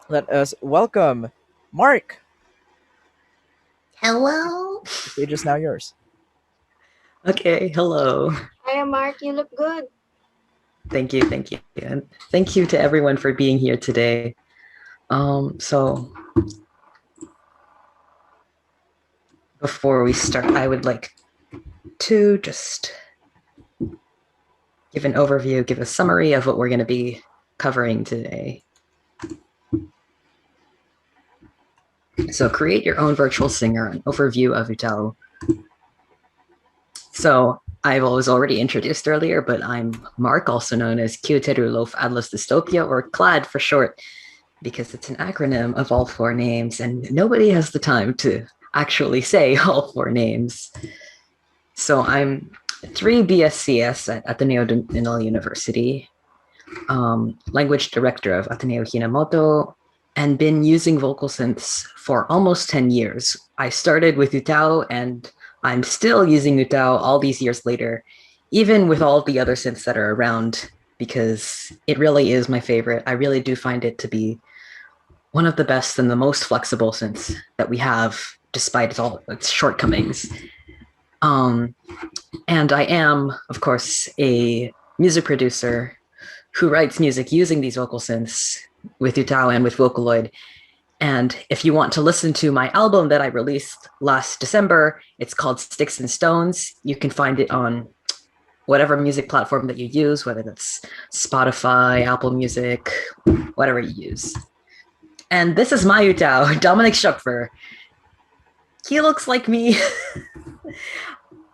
let us welcome Mark. Hello. The stage is now yours. Okay, hello. Hi, Mark. You look good. Thank you. And thank you to everyone for being here today. So before we start, I would like to just give an overview, give a summary of what we're going to be covering today. So create your own virtual singer, an overview of UTAU. So I was already introduced earlier, but I'm Mark, also known as Kyuteru Loaf Atlas Dystopia, or CLAD for short, because it's an acronym of all four names, and nobody has the time to actually say all four names. So I'm 3 BScs at Ateneo Manila University, language director of Ateneo Hinamoto, and been using vocal synths for almost 10 years. I started with UTAU, and I'm still using UTAU all these years later, even with all the other synths that are around, because it really is my favorite. I really do find it to be one of the best and the most flexible synths that we have, despite all its shortcomings. And I am, of course, a music producer who writes music using these vocal synths with UTAU and with Vocaloid. And if you want to listen to my album that I released last December, it's called Sticks and Stones. You can find it on whatever music platform that you use, whether that's Spotify, Apple Music, whatever you use. And this is my UTAU, Dominic Schupfer. He looks like me.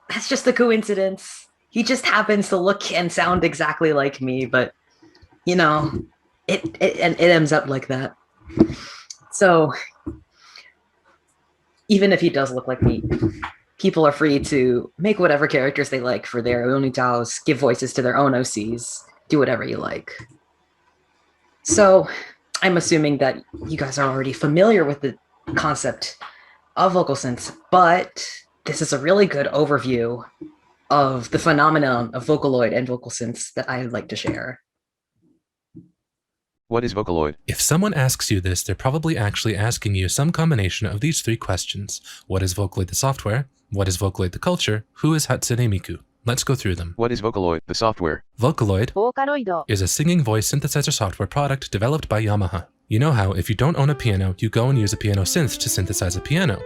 That's just a coincidence. He just happens to look and sound exactly like me, but you know, it ends up like that. So even if he does look like me, people are free to make whatever characters they like for their own UTAUs, give voices to their own OCs, do whatever you like. So I'm assuming that you guys are already familiar with the concept of vocal synths, but this is a really good overview of the phenomenon of Vocaloid and vocal synths that I'd like to share. What is Vocaloid? If someone asks you this, they're probably actually asking you some combination of these three questions. What is Vocaloid the software? What is Vocaloid the culture? Who is Hatsune Miku? Let's go through them. What is Vocaloid, the software? Vocaloid is a singing voice synthesizer software product developed by Yamaha. You know how if you don't own a piano, you go and use a piano synth to synthesize a piano.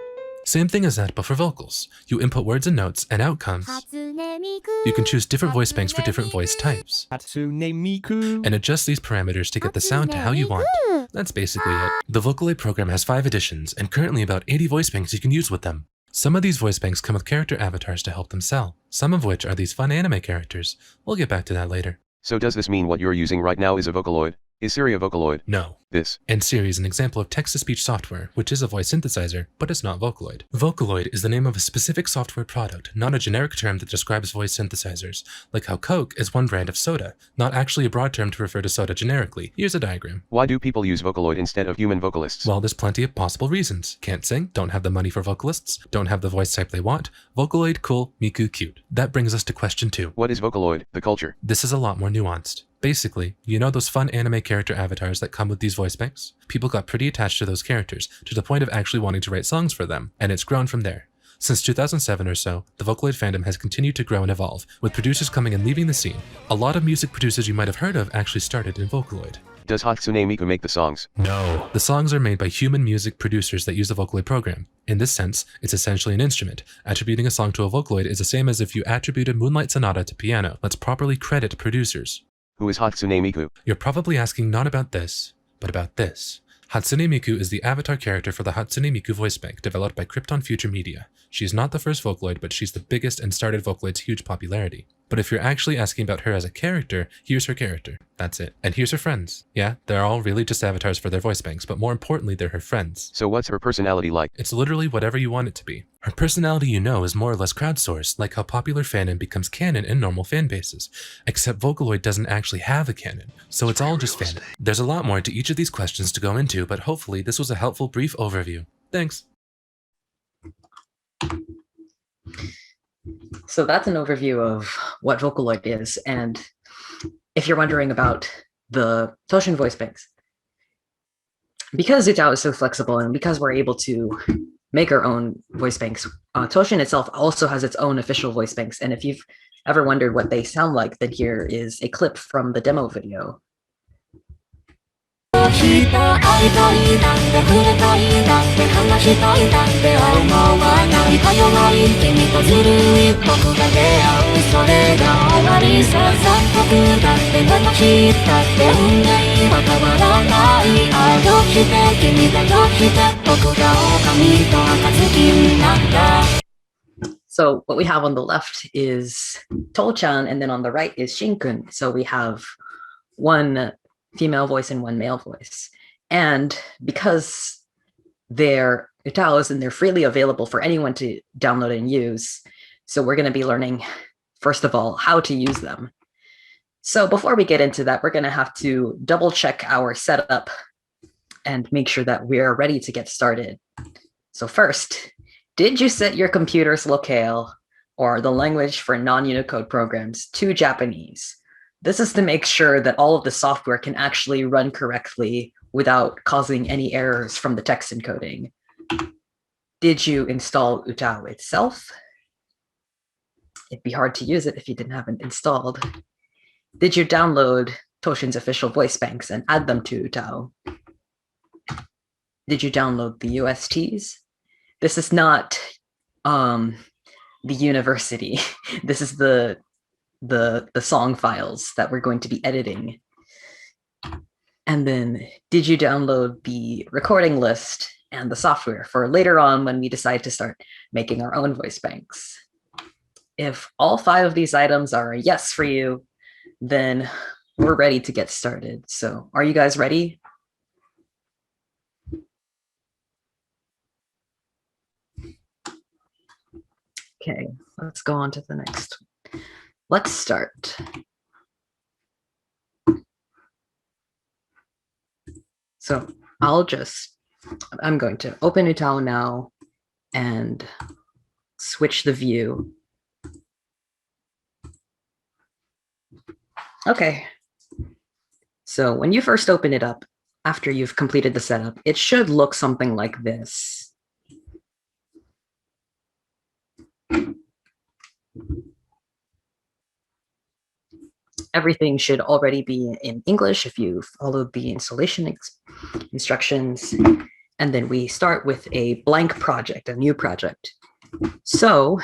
Same thing as that, but for vocals. You input words and notes, and out comes. You can choose different voice banks for different voice types, and adjust these parameters to get the sound to how you want. That's basically it. The Vocaloid program has 5 editions, and currently about 80 voice banks you can use with them. Some of these voice banks come with character avatars to help them sell, some of which are these fun anime characters. We'll get back to that later. So does this mean what you're using right now is a Vocaloid? Is Siri a Vocaloid? No. This. And Siri is an example of text-to-speech software, which is a voice synthesizer, but it's not Vocaloid. Vocaloid is the name of a specific software product, not a generic term that describes voice synthesizers, like how Coke is one brand of soda, not actually a broad term to refer to soda generically. Here's a diagram. Why do people use Vocaloid instead of human vocalists? Well, there's plenty of possible reasons. Can't sing, don't have the money for vocalists, don't have the voice type they want. Vocaloid, cool, Miku, cute. That brings us to question 2. What is Vocaloid, the culture? This is a lot more nuanced. Basically, you know those fun anime character avatars that come with these voice banks? People got pretty attached to those characters, to the point of actually wanting to write songs for them, and it's grown from there. Since 2007 or so, the Vocaloid fandom has continued to grow and evolve, with producers coming and leaving the scene. A lot of music producers you might have heard of actually started in Vocaloid. Does Hatsune Miku make the songs? No. The songs are made by human music producers that use the Vocaloid program. In this sense, it's essentially an instrument. Attributing a song to a Vocaloid is the same as if you attributed Moonlight Sonata to piano. Let's properly credit producers. Who is Hatsune Miku? You're probably asking not about this, but about this. Hatsune Miku is the avatar character for the Hatsune Miku voice bank developed by Krypton Future Media. She's not the first Vocaloid, but she's the biggest and started Vocaloid's huge popularity. But if you're actually asking about her as a character, here's her character. That's it. And here's her friends. Yeah, they're all really just avatars for their voice banks, but more importantly, they're her friends. So what's her personality like? It's literally whatever you want it to be. Her personality, you know, is more or less crowdsourced, like how popular fandom becomes canon in normal fan bases. Except Vocaloid doesn't actually have a canon, so it's all just fandom. There's a lot more to each of these questions to go into, but hopefully this was a helpful brief overview. Thanks. So that's an overview of what Vocaloid is, and if you're wondering about the Toushin voice banks, because UTAU is so flexible and because we're able to make our own voice banks, Toushin itself also has its own official voice banks. And if you've ever wondered what they sound like, then here is a clip from the demo video. So what we have on the left is Toushin, and then on the right is Shinkun. So we have one female voice and one male voice. And because they're UTAUs and they're freely available for anyone to download and use, so we're going to be learning, first of all, how to use them. So before we get into that, we're going to have to double check our setup and make sure that we're ready to get started. So first, did you set your computer's locale, or the language for non-Unicode programs, to Japanese? This is to make sure that all of the software can actually run correctly without causing any errors from the text encoding. Did you install UTAU itself? It'd be hard to use it if you didn't have it installed. Did you download Toushin's official voice banks and add them to UTAU? Did you download the USTs? This is not the university. This is the song files that we're going to be editing. And then, did you download the recording list and the software for later on when we decide to start making our own voice banks? If all 5 of these items are a yes for you, then we're ready to get started. So are you guys ready? Okay, let's go on to the next. Let's start. So I'm going to open UTAU now and switch the view. Okay. So when you first open it up, after you've completed the setup, it should look something like this. Everything should already be in English if you followed the installation instructions. And then we start with a blank project, a new project. So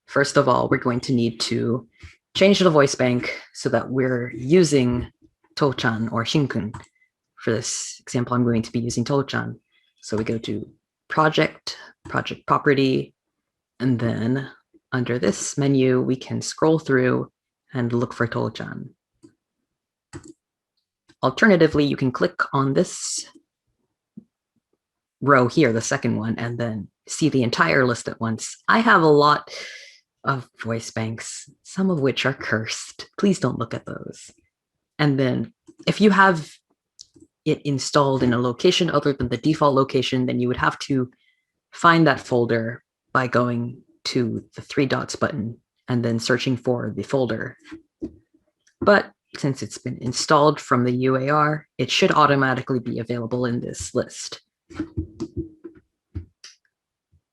first of all, we're going to need to change the voice bank so that we're using Toushin or Shinkun. For this example, I'm going to be using Toushin. So we go to Project, Project Property, and then under this menu, we can scroll through and look for Toushin. Alternatively, you can click on this row here, the second one, and then see the entire list at once. I have a lot of voice banks, some of which are cursed. Please don't look at those. And then if you have it installed in a location other than the default location, then you would have to find that folder by going to the 3 dots button and then searching for the folder. But since it's been installed from the UAR, it should automatically be available in this list.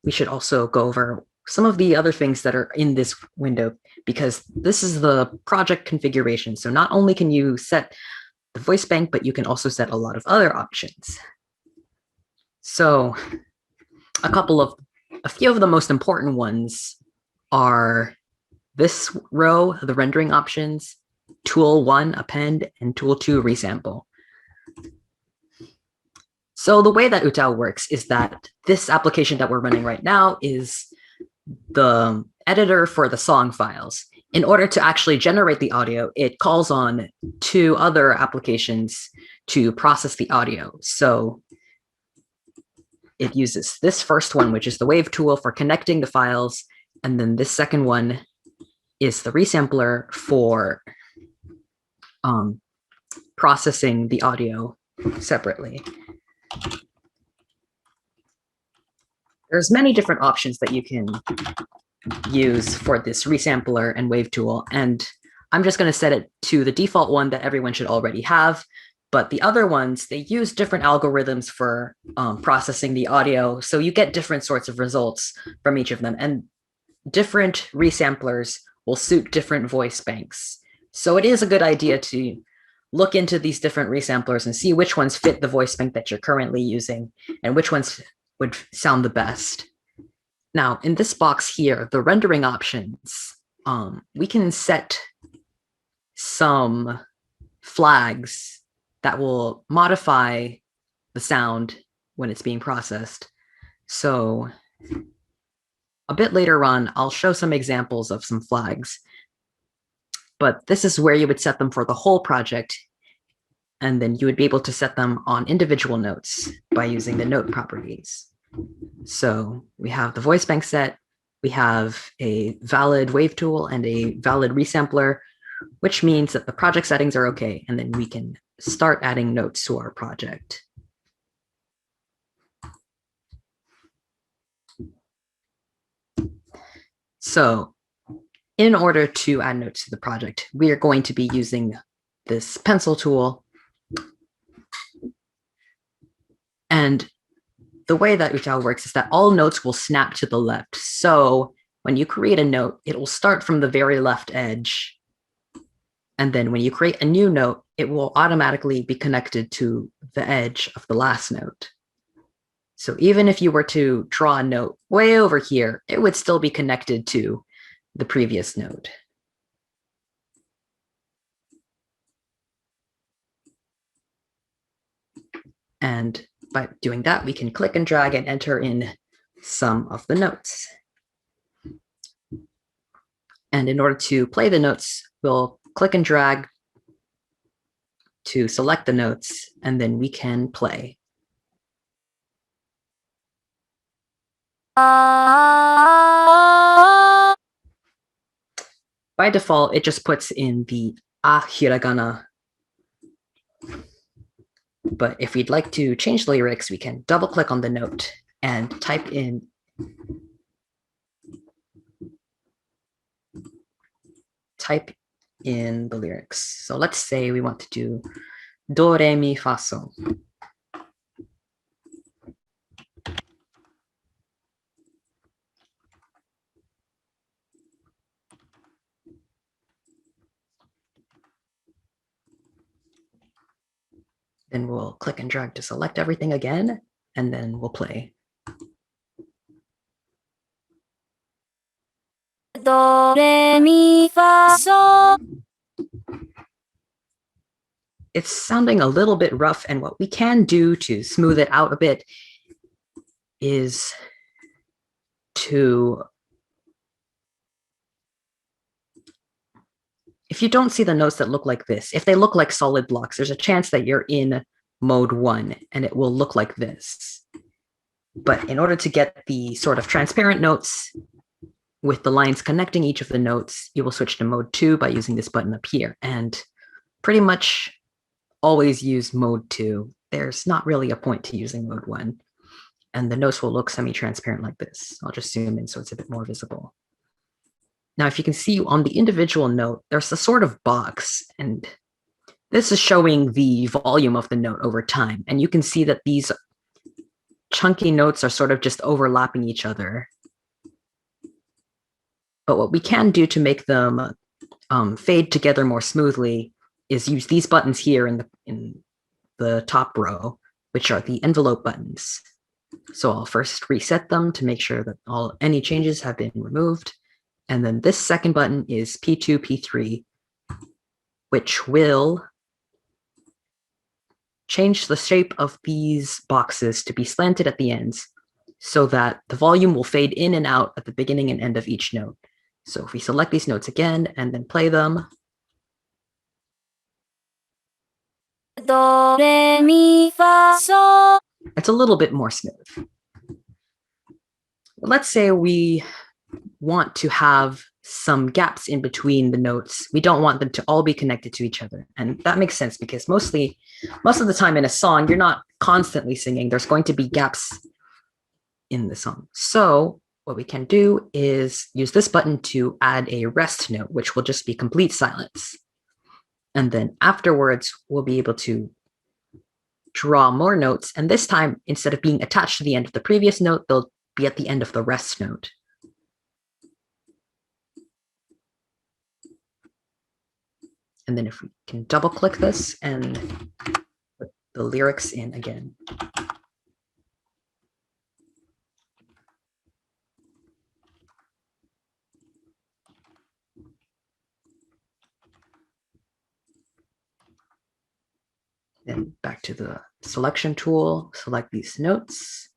We should also go over some of the other things that are in this window, because this is the project configuration. So not only can you set the voice bank, but you can also set a lot of other options. So a few of the most important ones are this row, the rendering options, Tool 1, Append, and Tool 2, Resample. So the way that UTAU works is that this application that we're running right now is the editor for the song files. In order to actually generate the audio, it calls on 2 other applications to process the audio. So it uses this first one, which is the wave tool for connecting the files. And then this second one is the resampler for processing the audio separately. There's many different options that you can use for this resampler and wave tool. And I'm just going to set it to the default one that everyone should already have, But the other ones, they use different algorithms for processing the audio. So you get different sorts of results from each of them. And different resamplers will suit different voice banks. So it is a good idea to look into these different resamplers and see which ones fit the voice bank that you're currently using and which ones would sound the best. Now, in this box here, the rendering options, we can set some flags that will modify the sound when it's being processed. So a bit later on, I'll show some examples of some flags, but this is where you would set them for the whole project. And then you would be able to set them on individual notes by using the note properties. So we have the voice bank set, we have a valid wave tool and a valid resampler, which means that the project settings are okay. And then we can start adding notes to our project. So in order to add notes to the project, we are going to be using this pencil tool. And the way that UTAU works is that all notes will snap to the left. So when you create a note, it will start from the very left edge. And then when you create a new note, it will automatically be connected to the edge of the last note. So even if you were to draw a note way over here, it would still be connected to the previous note. And by doing that, we can click and drag and enter in some of the notes. And in order to play the notes, we'll click and drag to select the notes, and then we can play. By default, it just puts in the A hiragana. But if we'd like to change the lyrics, we can double click on the note and type in the lyrics. So let's say we want to do do, re, mi, fa, sol. Then we'll click and drag to select everything again, and then we'll play. Do, re, mi, fa, sol. It's sounding a little bit rough, and what we can do to smooth it out a bit is to, if you don't see the notes that look like this, if they look like solid blocks, there's a chance that you're in mode 1 and it will look like this. But in order to get the sort of transparent notes with the lines connecting each of the notes, you will switch to mode 2 by using this button up here, and pretty much always use mode 2. There's not really a point to using mode 1, and the notes will look semi-transparent like this. I'll just zoom in so it's a bit more visible. Now, if you can see on the individual note, there's a sort of box, and this is showing the volume of the note over time. And you can see that these chunky notes are sort of just overlapping each other. But what we can do to make them fade together more smoothly is use these buttons here in the top row, which are the envelope buttons. So I'll first reset them to make sure that any changes have been removed. And then this second button is P2, P3, which will change the shape of these boxes to be slanted at the ends so that the volume will fade in and out at the beginning and end of each note. So if we select these notes again and then play them, Do, re, mi, fa, sol. It's a little bit more smooth. Let's say we want to have some gaps in between the notes. We don't want them to all be connected to each other. And that makes sense because most of the time in a song, you're not constantly singing. There's going to be gaps in the song. So what we can do is use this button to add a rest note, which will just be complete silence. And then afterwards, we'll be able to draw more notes, and this time, instead of being attached to the end of the previous note, they'll be at the end of the rest note. And then if we can double click this and put the lyrics in again. Then back to the selection tool, select these notes,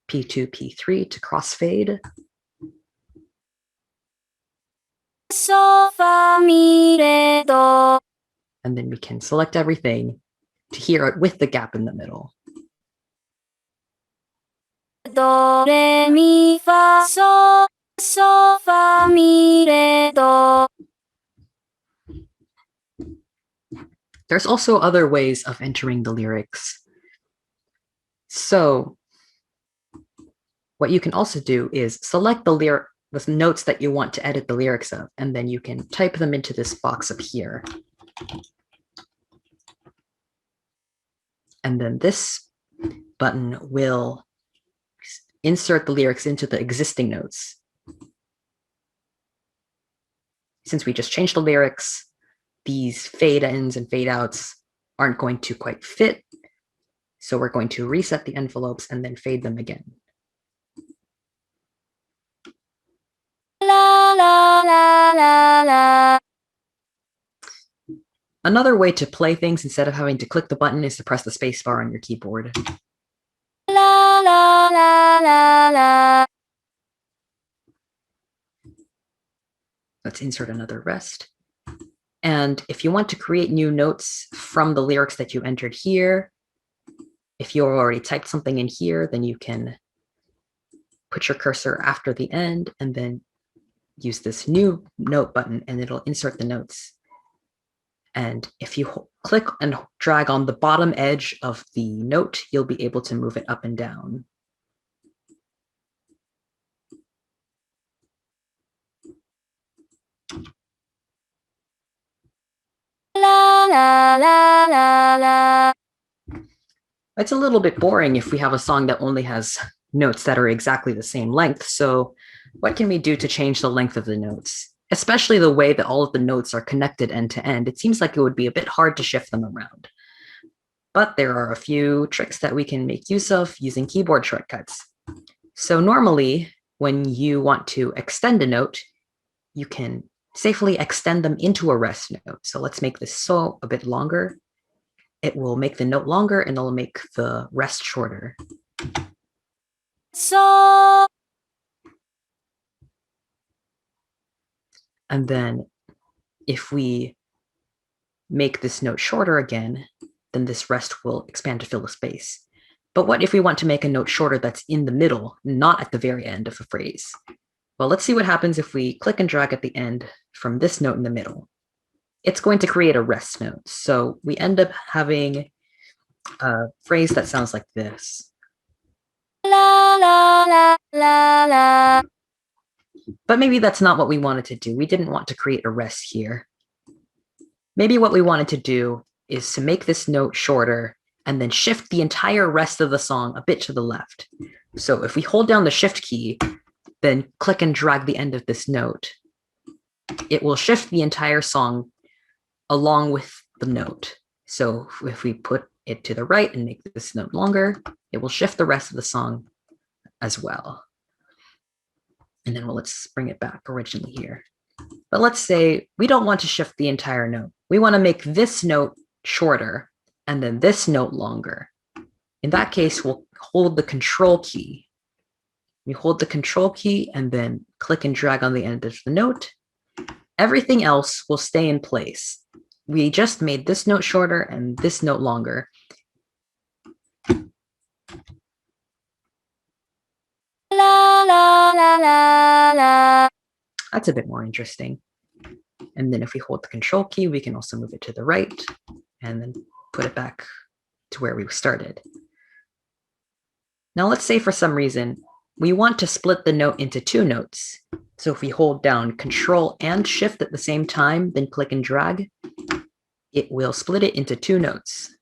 P2, P3 to crossfade. So, fa, mi, re, do. And then we can select everything to hear it with the gap in the middle. Do, re, mi, fa, so. So, fa, mi, re, do. There's also other ways of entering the lyrics. So what you can also do is select the notes that you want to edit the lyrics of, and then you can type them into this box up here. And then this button will insert the lyrics into the existing notes. Since we just changed the lyrics, these fade ins and fade outs aren't going to quite fit. So we're going to reset the envelopes and then fade them again. La, la, la, la, la. Another way to play things instead of having to click the button is to press the space bar on your keyboard. La, la, la, la, la. Let's insert another rest. And if you want to create new notes from the lyrics that you entered here, if you already typed something in here, then you can put your cursor after the end and then use this new note button and it'll insert the notes. And if you click and drag on the bottom edge of the note, you'll be able to move it up and down. La, la, la, la, la. It's a little bit boring if we have a song that only has notes that are exactly the same length. So what can we do to change the length of the notes? Especially the way that all of the notes are connected end to end. It seems like it would be a bit hard to shift them around. But there are a few tricks that we can make use of using keyboard shortcuts. So normally, when you want to extend a note, you can safely extend them into a rest note. So let's make this so a bit longer. It will make the note longer and it'll make the rest shorter. So. And then if we make this note shorter again, then this rest will expand to fill the space. But what if we want to make a note shorter that's in the middle, not at the very end of a phrase? Well, let's see what happens if we click and drag at the end from this note in the middle. It's going to create a rest note. So we end up having a phrase that sounds like this. La, la, la, la, la. But maybe that's not what we wanted to do. We didn't want to create a rest here. Maybe what we wanted to do is to make this note shorter and then shift the entire rest of the song a bit to the left. So if we hold down the shift key, then click and drag the end of this note, it will shift the entire song along with the note. So if we put it to the right and make this note longer, it will shift the rest of the song as well. And then let's bring it back originally here. But let's say we don't want to shift the entire note. We want to make this note shorter and then this note longer. In that case, we'll hold the control key. We hold the control key and then click and drag on the end of the note. Everything else will stay in place. We just made this note shorter and this note longer. La, la, la, la, la. That's a bit more interesting. And then if we hold the control key, we can also move it to the right and then put it back to where we started. Now let's say for some reason, we want to split the note into two notes. So if we hold down Control and Shift at the same time, then click and drag, it will split it into two notes.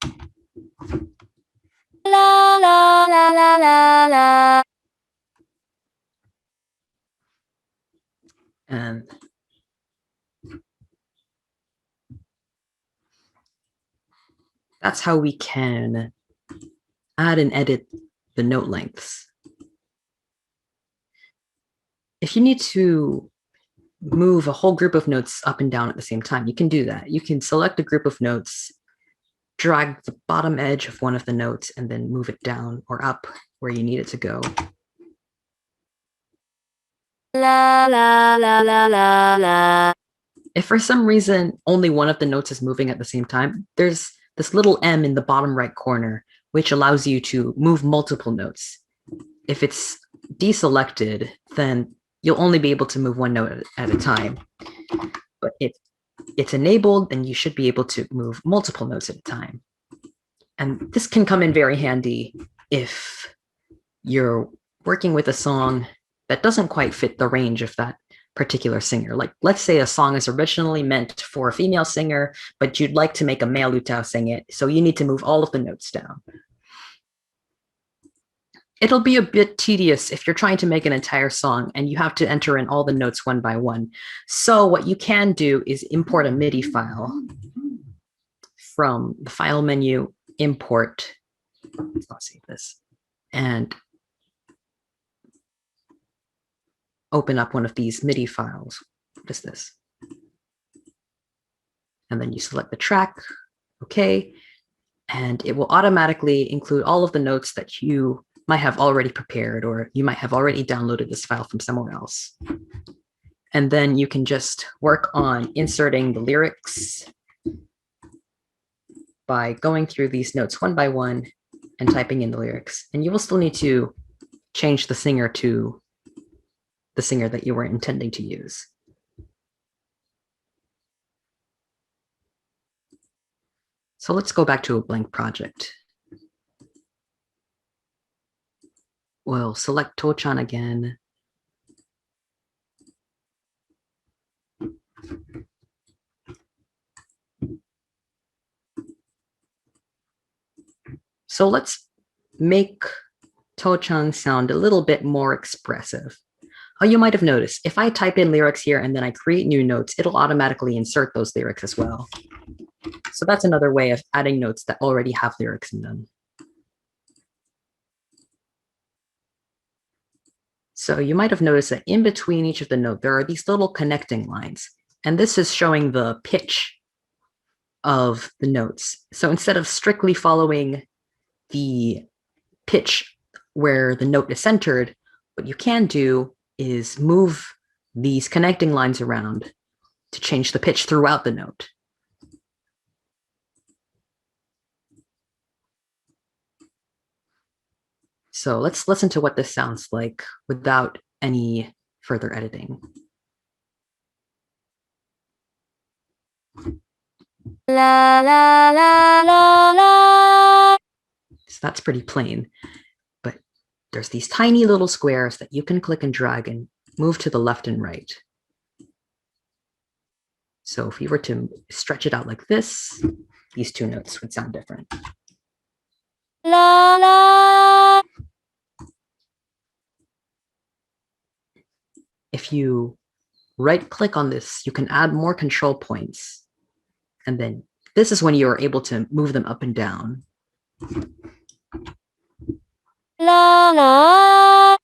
La la la la la la. And that's how we can add and edit the note lengths. If you need to move a whole group of notes up and down at the same time, you can do that. You can select a group of notes, drag the bottom edge of one of the notes, and then move it down or up where you need it to go. La la la la la la. If for some reason only one of the notes is moving at the same time, there's this little M in the bottom right corner, which allows you to move multiple notes. If it's deselected, then you'll only be able to move one note at a time. But if it's enabled, then you should be able to move multiple notes at a time. And this can come in very handy if you're working with a song that doesn't quite fit the range of that particular singer. Like, let's say a song is originally meant for a female singer, but you'd like to make a male UTAU sing it, so you need to move all of the notes down. It'll be a bit tedious if you're trying to make an entire song and you have to enter in all the notes one by one. So what you can do is import a MIDI file from the file menu, import, I'll save this, and open up one of these MIDI files. What is this? And then you select the track, okay, and it will automatically include all of the notes that you might have already prepared, or you might have already downloaded this file from somewhere else. And then you can just work on inserting the lyrics by going through these notes one by one and typing in the lyrics. And you will still need to change the singer to the singer that you were intending to use. So let's go back to a blank project. We'll select Toushin again. So let's make Toushin sound a little bit more expressive. Oh, you might have noticed, if I type in lyrics here and then I create new notes, it'll automatically insert those lyrics as well. So that's another way of adding notes that already have lyrics in them. So you might have noticed that in between each of the notes, there are these little connecting lines. And this is showing the pitch of the notes. So instead of strictly following the pitch where the note is centered, what you can do is move these connecting lines around to change the pitch throughout the note. So let's listen to what this sounds like without any further editing. La la la la la. So that's pretty plain, but there's these tiny little squares that you can click and drag and move to the left and right. So if you were to stretch it out like this, these two notes would sound different. La la. If you right-click on this, you can add more control points. And then this is when you are able to move them up and down. La la.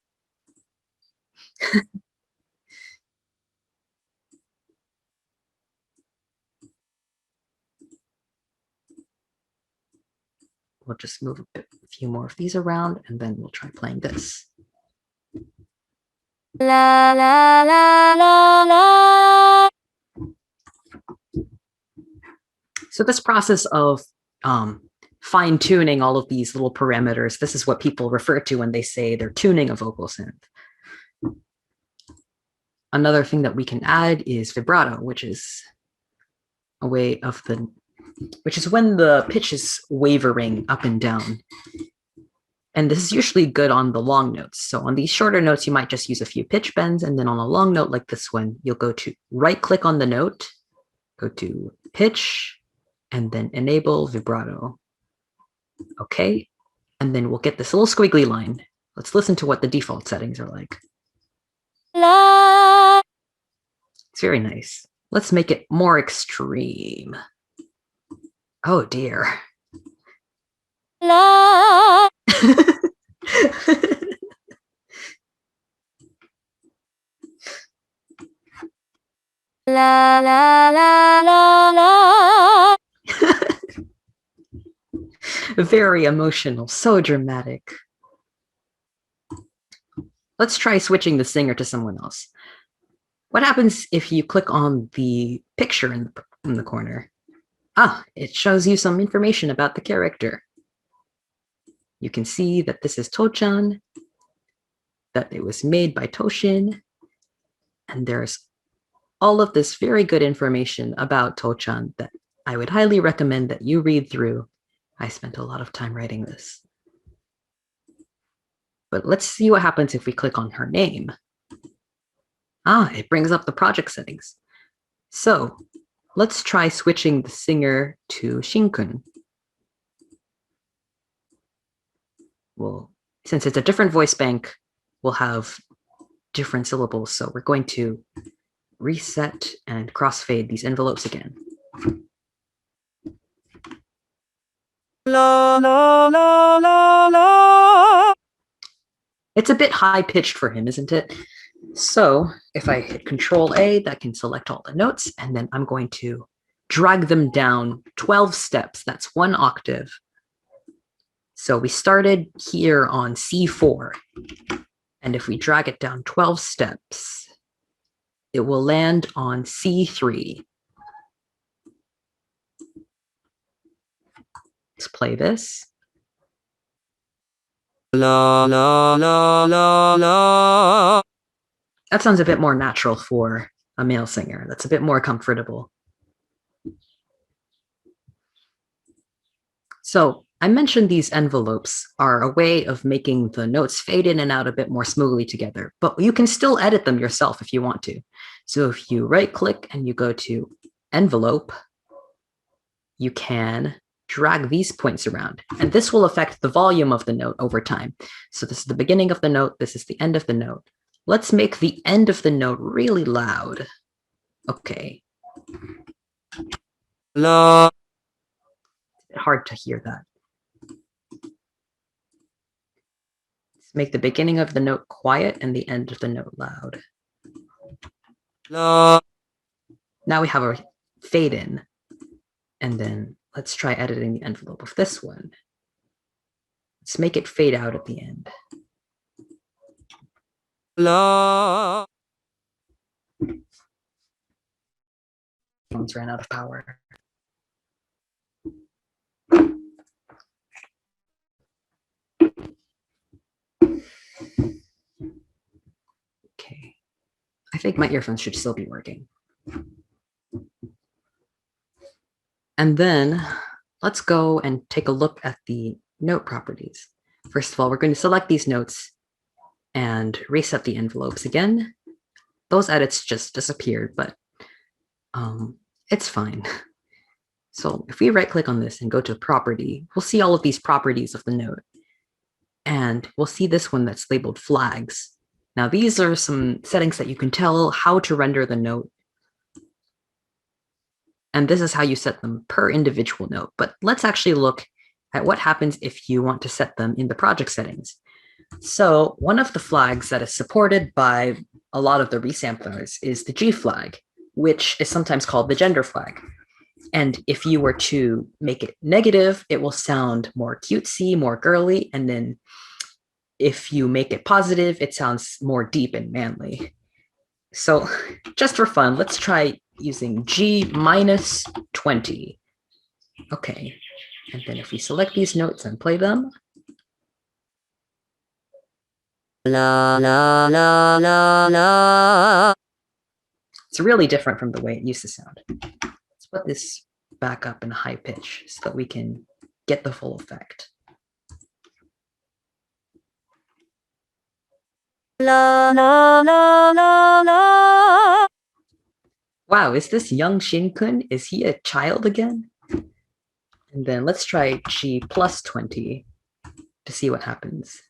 We'll just move a few more of these around, and then we'll try playing this. La la la la la. So this process of fine-tuning all of these little parameters, this is what people refer to when they say they're tuning a vocal synth. Another thing that we can add is vibrato, which is a way of which is when the pitch is wavering up and down. And this is usually good on the long notes. So on these shorter notes, you might just use a few pitch bends. And then on a long note like this one, you'll go to right-click on the note, go to pitch, and then enable vibrato. Okay, and then we'll get this little squiggly line. Let's listen to what the default settings are like. La. It's very nice. Let's make it more extreme. Oh dear. La. La la la la la. Very emotional, so dramatic. Let's try switching the singer to someone else. What happens if you click on the picture in the corner? Ah, it shows you some information about the character. You can see that this is Toushin, that it was made by Toushin, and there's all of this very good information about Toushin that I would highly recommend that you read through. I spent a lot of time writing this. But let's see what happens if we click on her name. Ah, it brings up the project settings. So let's try switching the singer to Shinkun. Well, since it's a different voice bank, we'll have different syllables. So we're going to reset and crossfade these envelopes again. La la la la la. It's a bit high-pitched for him, isn't it? So if I hit Control A, that can select all the notes, and then I'm going to drag them down 12 steps. That's 1 octave. So we started here on C4, and if we drag it down 12 steps, it will land on C3. Let's play this. La la la la la. That sounds a bit more natural for a male singer. That's a bit more comfortable. So I mentioned these envelopes are a way of making the notes fade in and out a bit more smoothly together, but you can still edit them yourself if you want to. So if you right click and you go to envelope, you can drag these points around, and this will affect the volume of the note over time. So this is the beginning of the note, this is the end of the note. Let's make the end of the note really loud. Okay. La. It's hard to hear that. Let's make the beginning of the note quiet and the end of the note loud. La. Now we have a fade in, and then let's try editing the envelope of this one. Let's make it fade out at the end. La. Phones ran out of power. Okay. I think my earphones should still be working. And then let's go and take a look at the note properties. First of all, we're going to select these notes and reset the envelopes again. Those edits just disappeared, but it's fine. So if we right click on this and go to property, we'll see all of these properties of the note. And we'll see this one that's labeled flags. Now these are some settings that you can tell how to render the note. And this is how you set them per individual note. But let's actually look at what happens if you want to set them in the project settings. So one of the flags that is supported by a lot of the resamplers is the G flag, which is sometimes called the gender flag. And if you were to make it negative, it will sound more cutesy, more girly. And then if you make it positive, it sounds more deep and manly. So just for fun, let's try using G minus 20. Okay. And then if we select these notes and play them. La la la la la. It's really different from the way it used to sound. Let's put this back up in high pitch so that we can get the full effect. La la la la la. Wow, is this young Shinkun? Is he a child again? And then let's try G plus 20 to see what happens.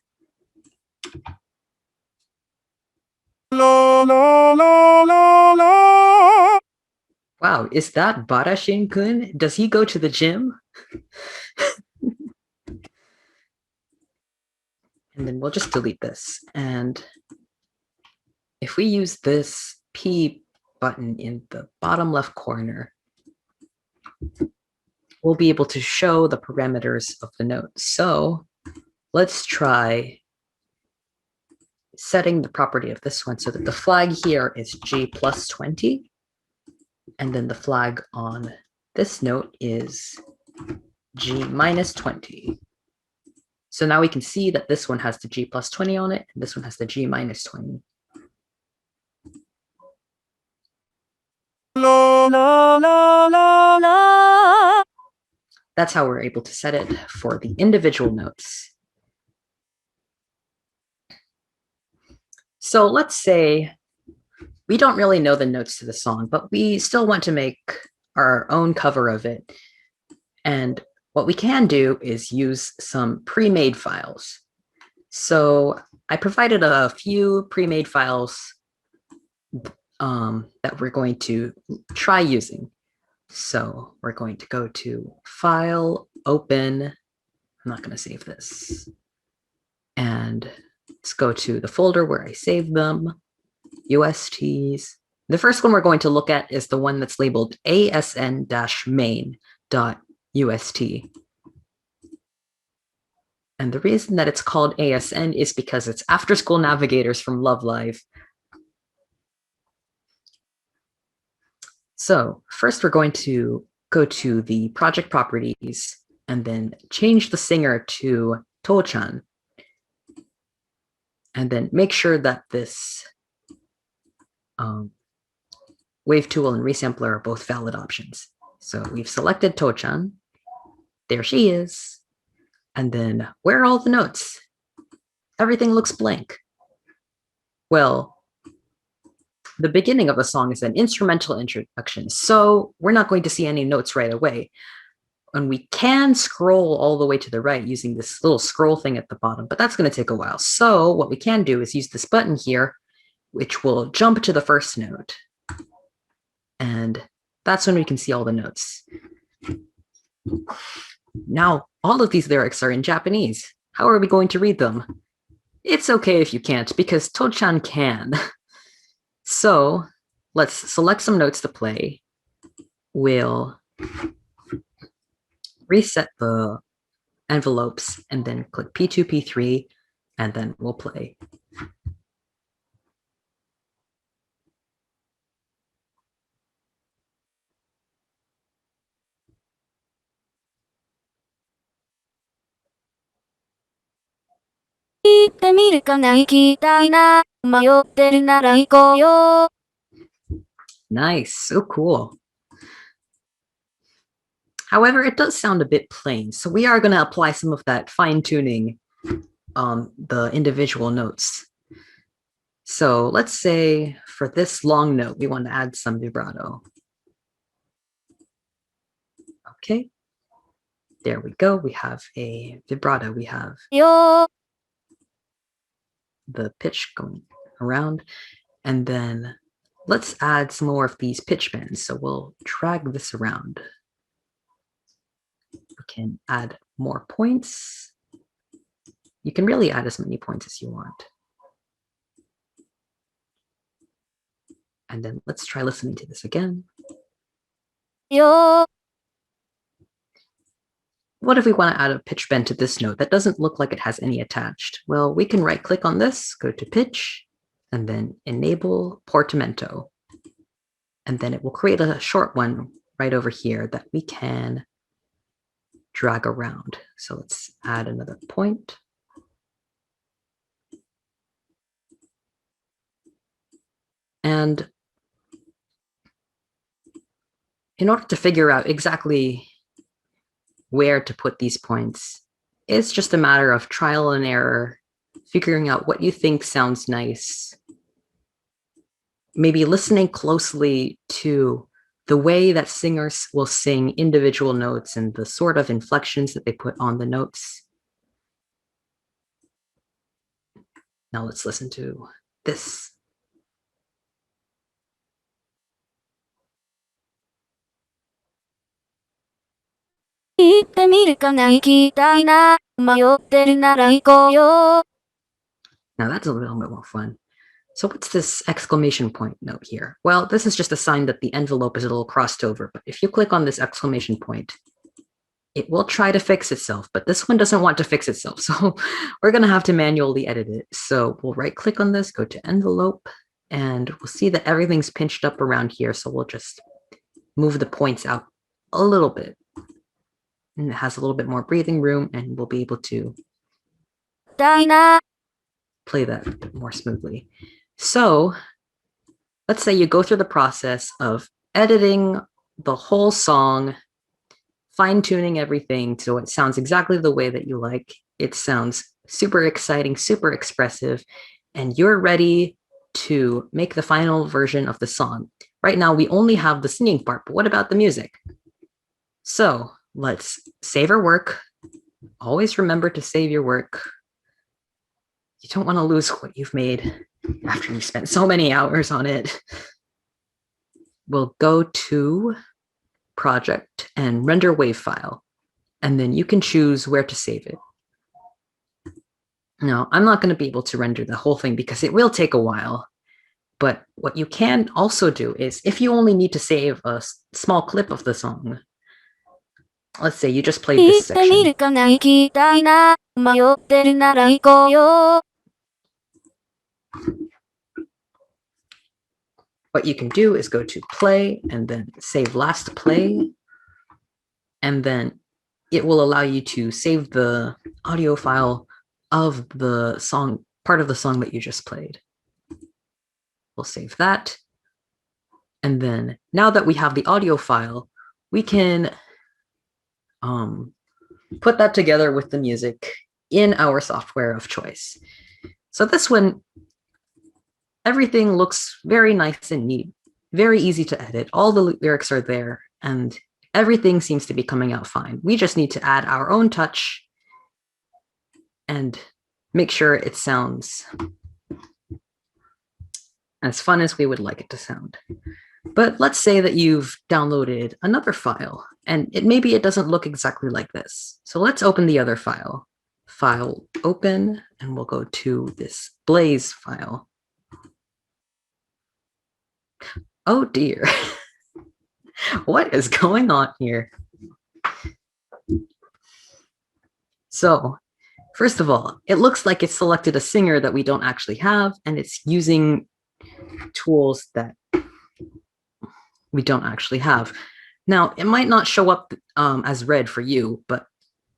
La la la la la. Wow, is that Barashin-kun? Does he go to the gym? And then we'll just delete this. And if we use this P button in the bottom left corner, we'll be able to show the parameters of the note. So let's try setting the property of this one so that the flag here is G plus 20. And then the flag on this note is G minus 20. So now we can see that this one has the G plus 20 on it, and this one has the G minus 20. La la la la la. That's how we're able to set it for the individual notes. So let's say we don't really know the notes to the song, but we still want to make our own cover of it. And what we can do is use some pre-made files. So I provided a few pre-made files that we're going to try using. So we're going to go to File, Open. I'm not going to save this. And let's go to the folder where I saved them, USTs. The first one we're going to look at is the one that's labeled asn-main.ust. And the reason that it's called ASN is because it's After School Navigators from Love Live. So first we're going to go to the project properties and then change the singer to Toushin. And then make sure that this wave tool and resampler are both valid options. So we've selected Toushin. There she is. And then where are all the notes? Everything looks blank. Well, the beginning of the song is an instrumental introduction, so we're not going to see any notes right away. And we can scroll all the way to the right using this little scroll thing at the bottom, but that's going to take a while. So what we can do is use this button here, which will jump to the first note. And that's when we can see all the notes. Now, all of these lyrics are in Japanese. How are we going to read them? It's okay if you can't, because Toushin can. So let's select some notes to play. We'll reset the envelopes and then click P2, P3, and then we'll play. Nice, so cool. However, it does sound a bit plain, so we are going to apply some of that fine-tuning on the individual notes. So let's say for this long note, we want to add some vibrato. Okay, there we go. We have a vibrato. We have the pitch going around, and then let's add some more of these pitch bends. So we'll drag this around. We can add more points. You can really add as many points as you want. And then let's try listening to this again. What if we want to add a pitch bend to this note that doesn't look like it has any attached? Well, we can right click on this, go to pitch, and then enable portamento. And then it will create a short one right over here that we can drag around. So let's add another point. And in order to figure out exactly where to put these points, it's just a matter of trial and error, figuring out what you think sounds nice, maybe listening closely to the way that singers will sing individual notes and the sort of inflections that they put on the notes. Now let's listen to this. Now that's a little bit more fun. So what's this exclamation point note here? Well, this is just a sign that the envelope is a little crossed over, but if you click on this exclamation point, it will try to fix itself, but this one doesn't want to fix itself. So we're going to have to manually edit it. So we'll right click on this, go to envelope, and we'll see that everything's pinched up around here. So we'll just move the points out a little bit. And it has a little bit more breathing room, and we'll be able to play that a bit more smoothly. So let's say you go through the process of editing the whole song, fine-tuning everything so it sounds exactly the way that you like. It sounds super exciting, super expressive, and you're ready to make the final version of the song. Right now, we only have the singing part, but what about the music? So let's save our work. Always remember to save your work. You don't want to lose what you've made after you spent so many hours on it. We'll go to Project and Render Wave File, and then you can choose where to save it. Now, I'm not going to be able to render the whole thing because it will take a while, but what you can also do is if you only need to save a small clip of the song, let's say you just played this section. What you can do is go to play and then save last play. And then it will allow you to save the audio file of the song, part of the song that you just played. We'll save that. And then now that we have the audio file, we can put that together with the music in our software of choice. So this one, everything looks very nice and neat, very easy to edit. All the lyrics are there and everything seems to be coming out fine. We just need to add our own touch and make sure it sounds as fun as we would like it to sound. But let's say that you've downloaded another file and maybe it doesn't look exactly like this. So let's open the other file. File open, and we'll go to this Blaze file. Oh dear. What is going on here? So, first of all, it looks like it's selected a singer that we don't actually have, and it's using tools that we don't actually have. Now, it might not show up as red for you, but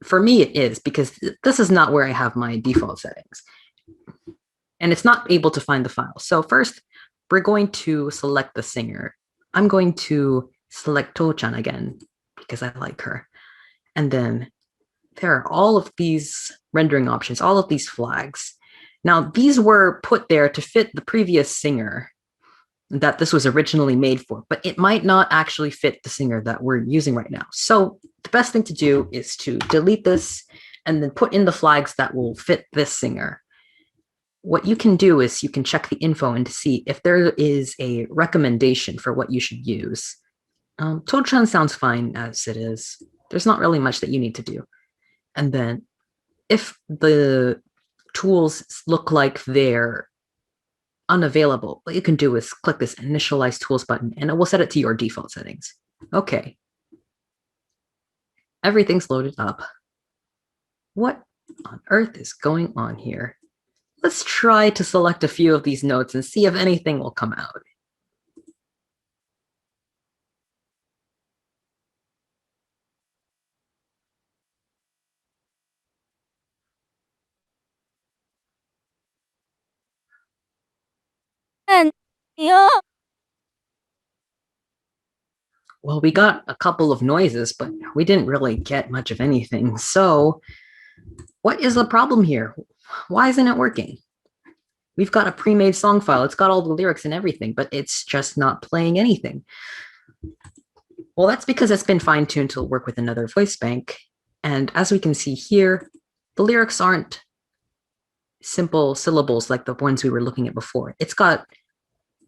for me it is, because this is not where I have my default settings. And it's not able to find the file. So first, we're going to select the singer. I'm going to select Toushin again, because I like her. And then there are all of these rendering options, all of these flags. Now, these were put there to fit the previous singer that this was originally made for, but it might not actually fit the singer that we're using right now. So the best thing to do is to delete this and then put in the flags that will fit this singer. What you can do is you can check the info and to see if there is a recommendation for what you should use. Toushin sounds fine as it is. There's not really much that you need to do. And then if the tools look like they're unavailable, what you can do is click this initialize tools button and it will set it to your default settings. Okay. Everything's loaded up. What on earth is going on here? Let's try to select a few of these notes and see if anything will come out. Well, we got a couple of noises, but we didn't really get much of anything. So what is the problem here? Why isn't it working? We've got a pre-made song file. It's got all the lyrics and everything, but it's just not playing anything. Well, that's because it's been fine-tuned to work with another voice bank. And as we can see here, the lyrics aren't simple syllables like the ones we were looking at before. It's got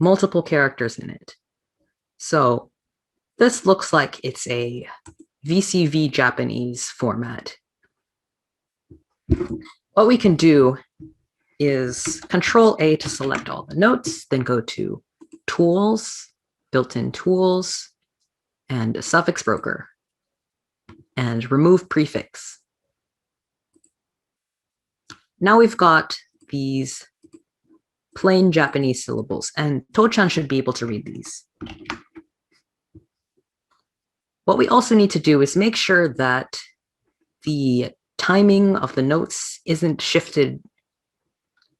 multiple characters in it. So this looks like it's a VCV Japanese format. What we can do is Control A to select all the notes, then go to Tools, Built-in Tools, and Suffix Broker, and remove Prefix. Now we've got these plain Japanese syllables, and Toushin should be able to read these. What we also need to do is make sure that the timing of the notes isn't shifted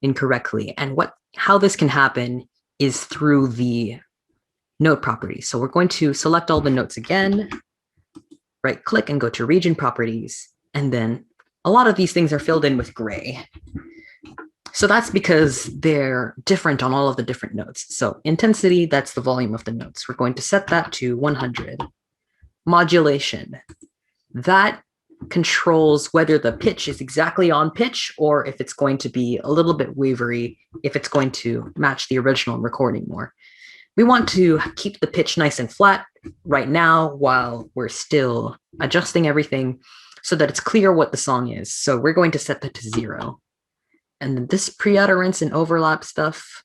incorrectly. And how this can happen is through the note properties. So we're going to select all the notes again, right click and go to region properties. And then a lot of these things are filled in with gray. So that's because they're different on all of the different notes. So intensity, that's the volume of the notes. We're going to set that to 100. Modulation, that controls whether the pitch is exactly on pitch or if it's going to be a little bit wavery, if it's going to match the original recording more. We want to keep the pitch nice and flat right now while we're still adjusting everything so that it's clear what the song is. So we're going to set that to 0. And then this pre-utterance and overlap stuff,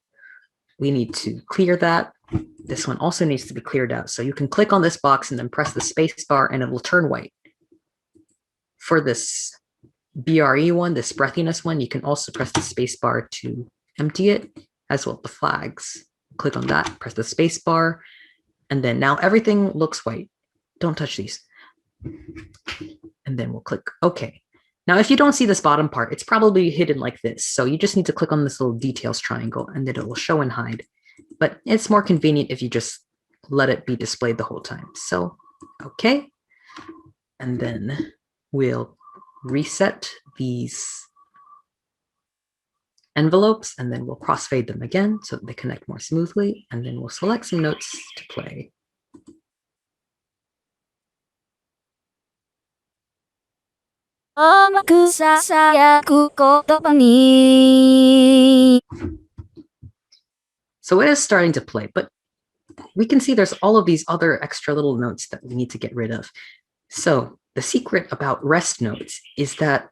we need to clear that. This one also needs to be cleared out. So you can click on this box and then press the space bar and it will turn white. For this BRE one, this breathiness one, you can also press the space bar to empty it, as well as the flags. Click on that, press the space bar, and then now everything looks white. Don't touch these. And then we'll click OK. Now, if you don't see this bottom part, it's probably hidden like this. So you just need to click on this little details triangle and then it will show and hide. But it's more convenient if you just let it be displayed the whole time. So, OK. And then we'll reset these envelopes and then we'll crossfade them again so that they connect more smoothly. And then we'll select some notes to play. So it is starting to play, but we can see there's all of these other extra little notes that we need to get rid of. So the secret about rest notes is that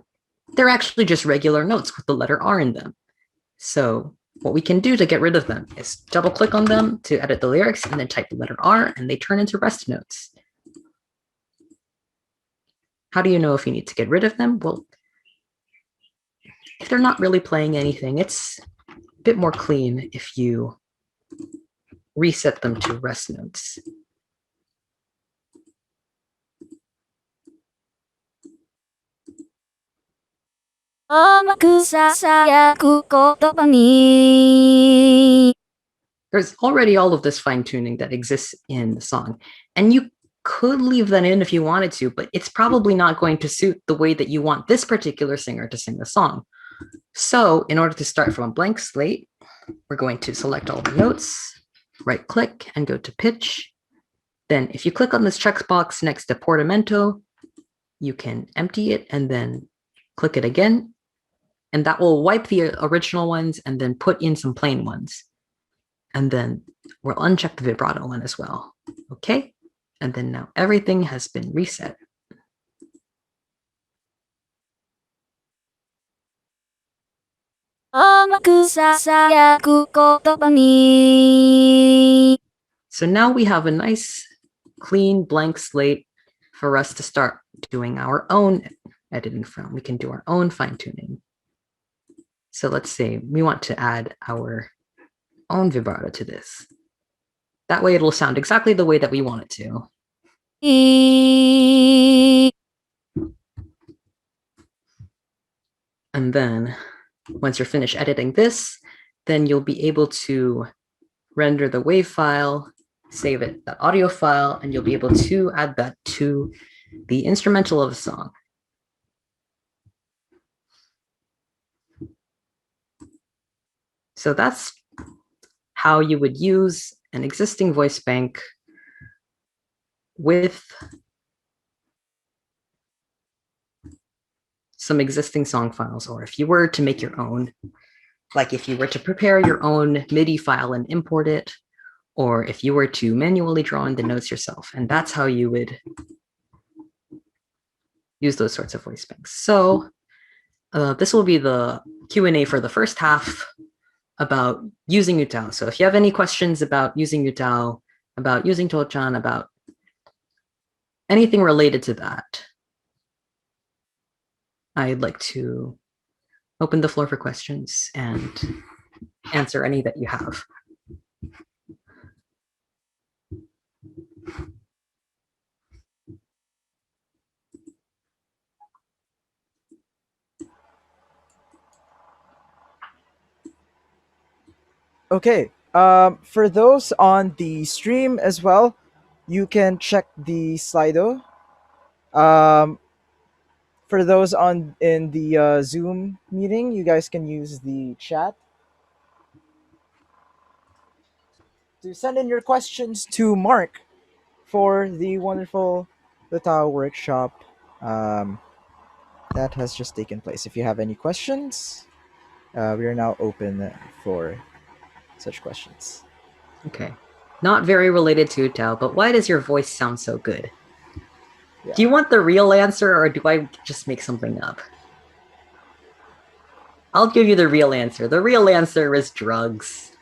they're actually just regular notes with the letter R in them. So what we can do to get rid of them is double click on them to edit the lyrics and then type the letter R and they turn into rest notes. How do you know if you need to get rid of them? Well, if they're not really playing anything, it's a bit more clean if you reset them to rest notes. There's already all of this fine-tuning that exists in the song, and you could leave that in if you wanted to, but it's probably not going to suit the way that you want this particular singer to sing the song. So in order to start from a blank slate, we're going to select all the notes, right-click, and go to pitch. Then if you click on this checkbox next to portamento, you can empty it and then click it again. And that will wipe the original ones and then put in some plain ones. And then we'll uncheck the vibrato one as well. Okay. And then now everything has been reset. So now we have a nice, clean, blank slate for us to start doing our own editing from. We can do our own fine-tuning. So let's say we want to add our own vibrato to this. That way it'll sound exactly the way that we want it to. And then once you're finished editing this, then you'll be able to render the wave file, save it, that audio file, and you'll be able to add that to the instrumental of a song. So that's how you would use an existing voice bank with some existing song files, or if you were to make your own, like if you were to prepare your own MIDI file and import it, or if you were to manually draw in the notes yourself, and that's how you would use those sorts of voice banks. So this will be the Q&A for the first half about using UTAU. So if you have any questions about using UTAU, about using Toushin, about anything related to that, I'd like to open the floor for questions and answer any that you have. Okay, for those on the stream as well, you can check the Slido. For those in the Zoom meeting, you guys can use the chat to send in your questions to Mark for the wonderful UTAU workshop that has just taken place. If you have any questions, we are now open for such questions. Okay. Not very related to UTAU, but why does your voice sound so good? Yeah. Do you want the real answer, or do I just make something up? I'll give you the real answer. The real answer is drugs.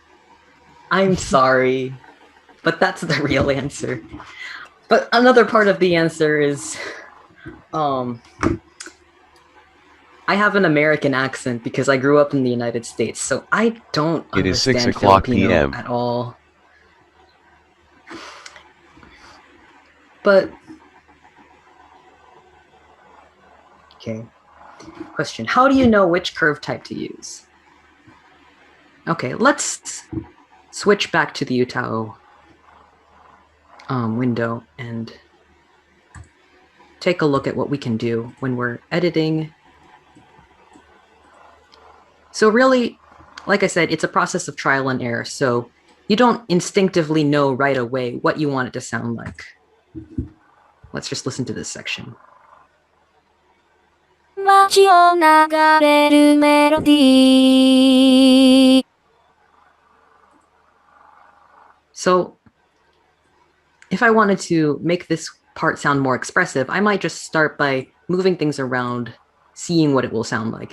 I'm sorry, but that's the real answer. But another part of the answer is, I have an American accent because I grew up in the United States, so I don't It is 6 understand o'clock Filipino p.m. at all. But okay. Question: how do you know which curve type to use? Okay, let's switch back to the UTAU window and take a look at what we can do when we're editing. So really, like I said, it's a process of trial and error. So you don't instinctively know right away what you want it to sound like. Let's just listen to this section. 街を流れるメロディー So if I wanted to make this part sound more expressive, I might just start by moving things around, seeing what it will sound like.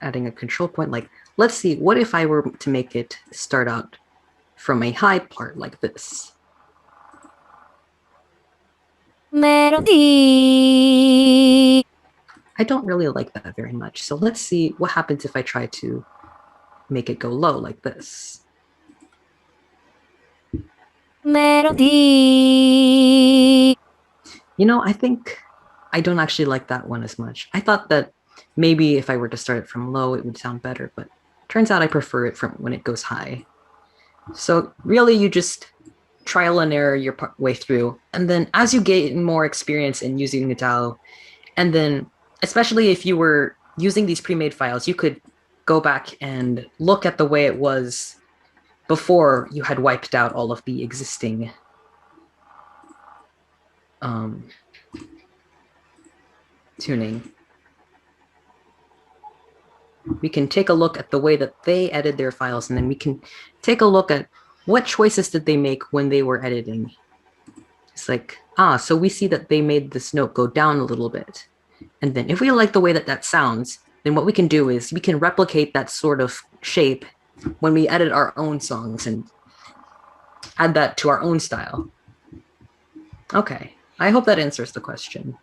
Adding a control point, like, let's see, what if I were to make it start out from a high part like this? Melody. I don't really like that very much. So let's see what happens if I try to make it go low like this. Melody. You know, I think I don't actually like that one as much. I thought that maybe if I were to start it from low, it would sound better, but turns out I prefer it from when it goes high. So really, you just trial and error your way through. And then as you gain more experience in using UTAU, and then especially if you were using these pre-made files, you could go back and look at the way it was before you had wiped out all of the existing tuning. We can take a look at the way that they edit their files, and then we can take a look at what choices did they make when they were editing. It's like, so we see that they made this note go down a little bit. And then if we like the way that that sounds, then what we can do is we can replicate that sort of shape when we edit our own songs and add that to our own style. Okay, I hope that answers the question.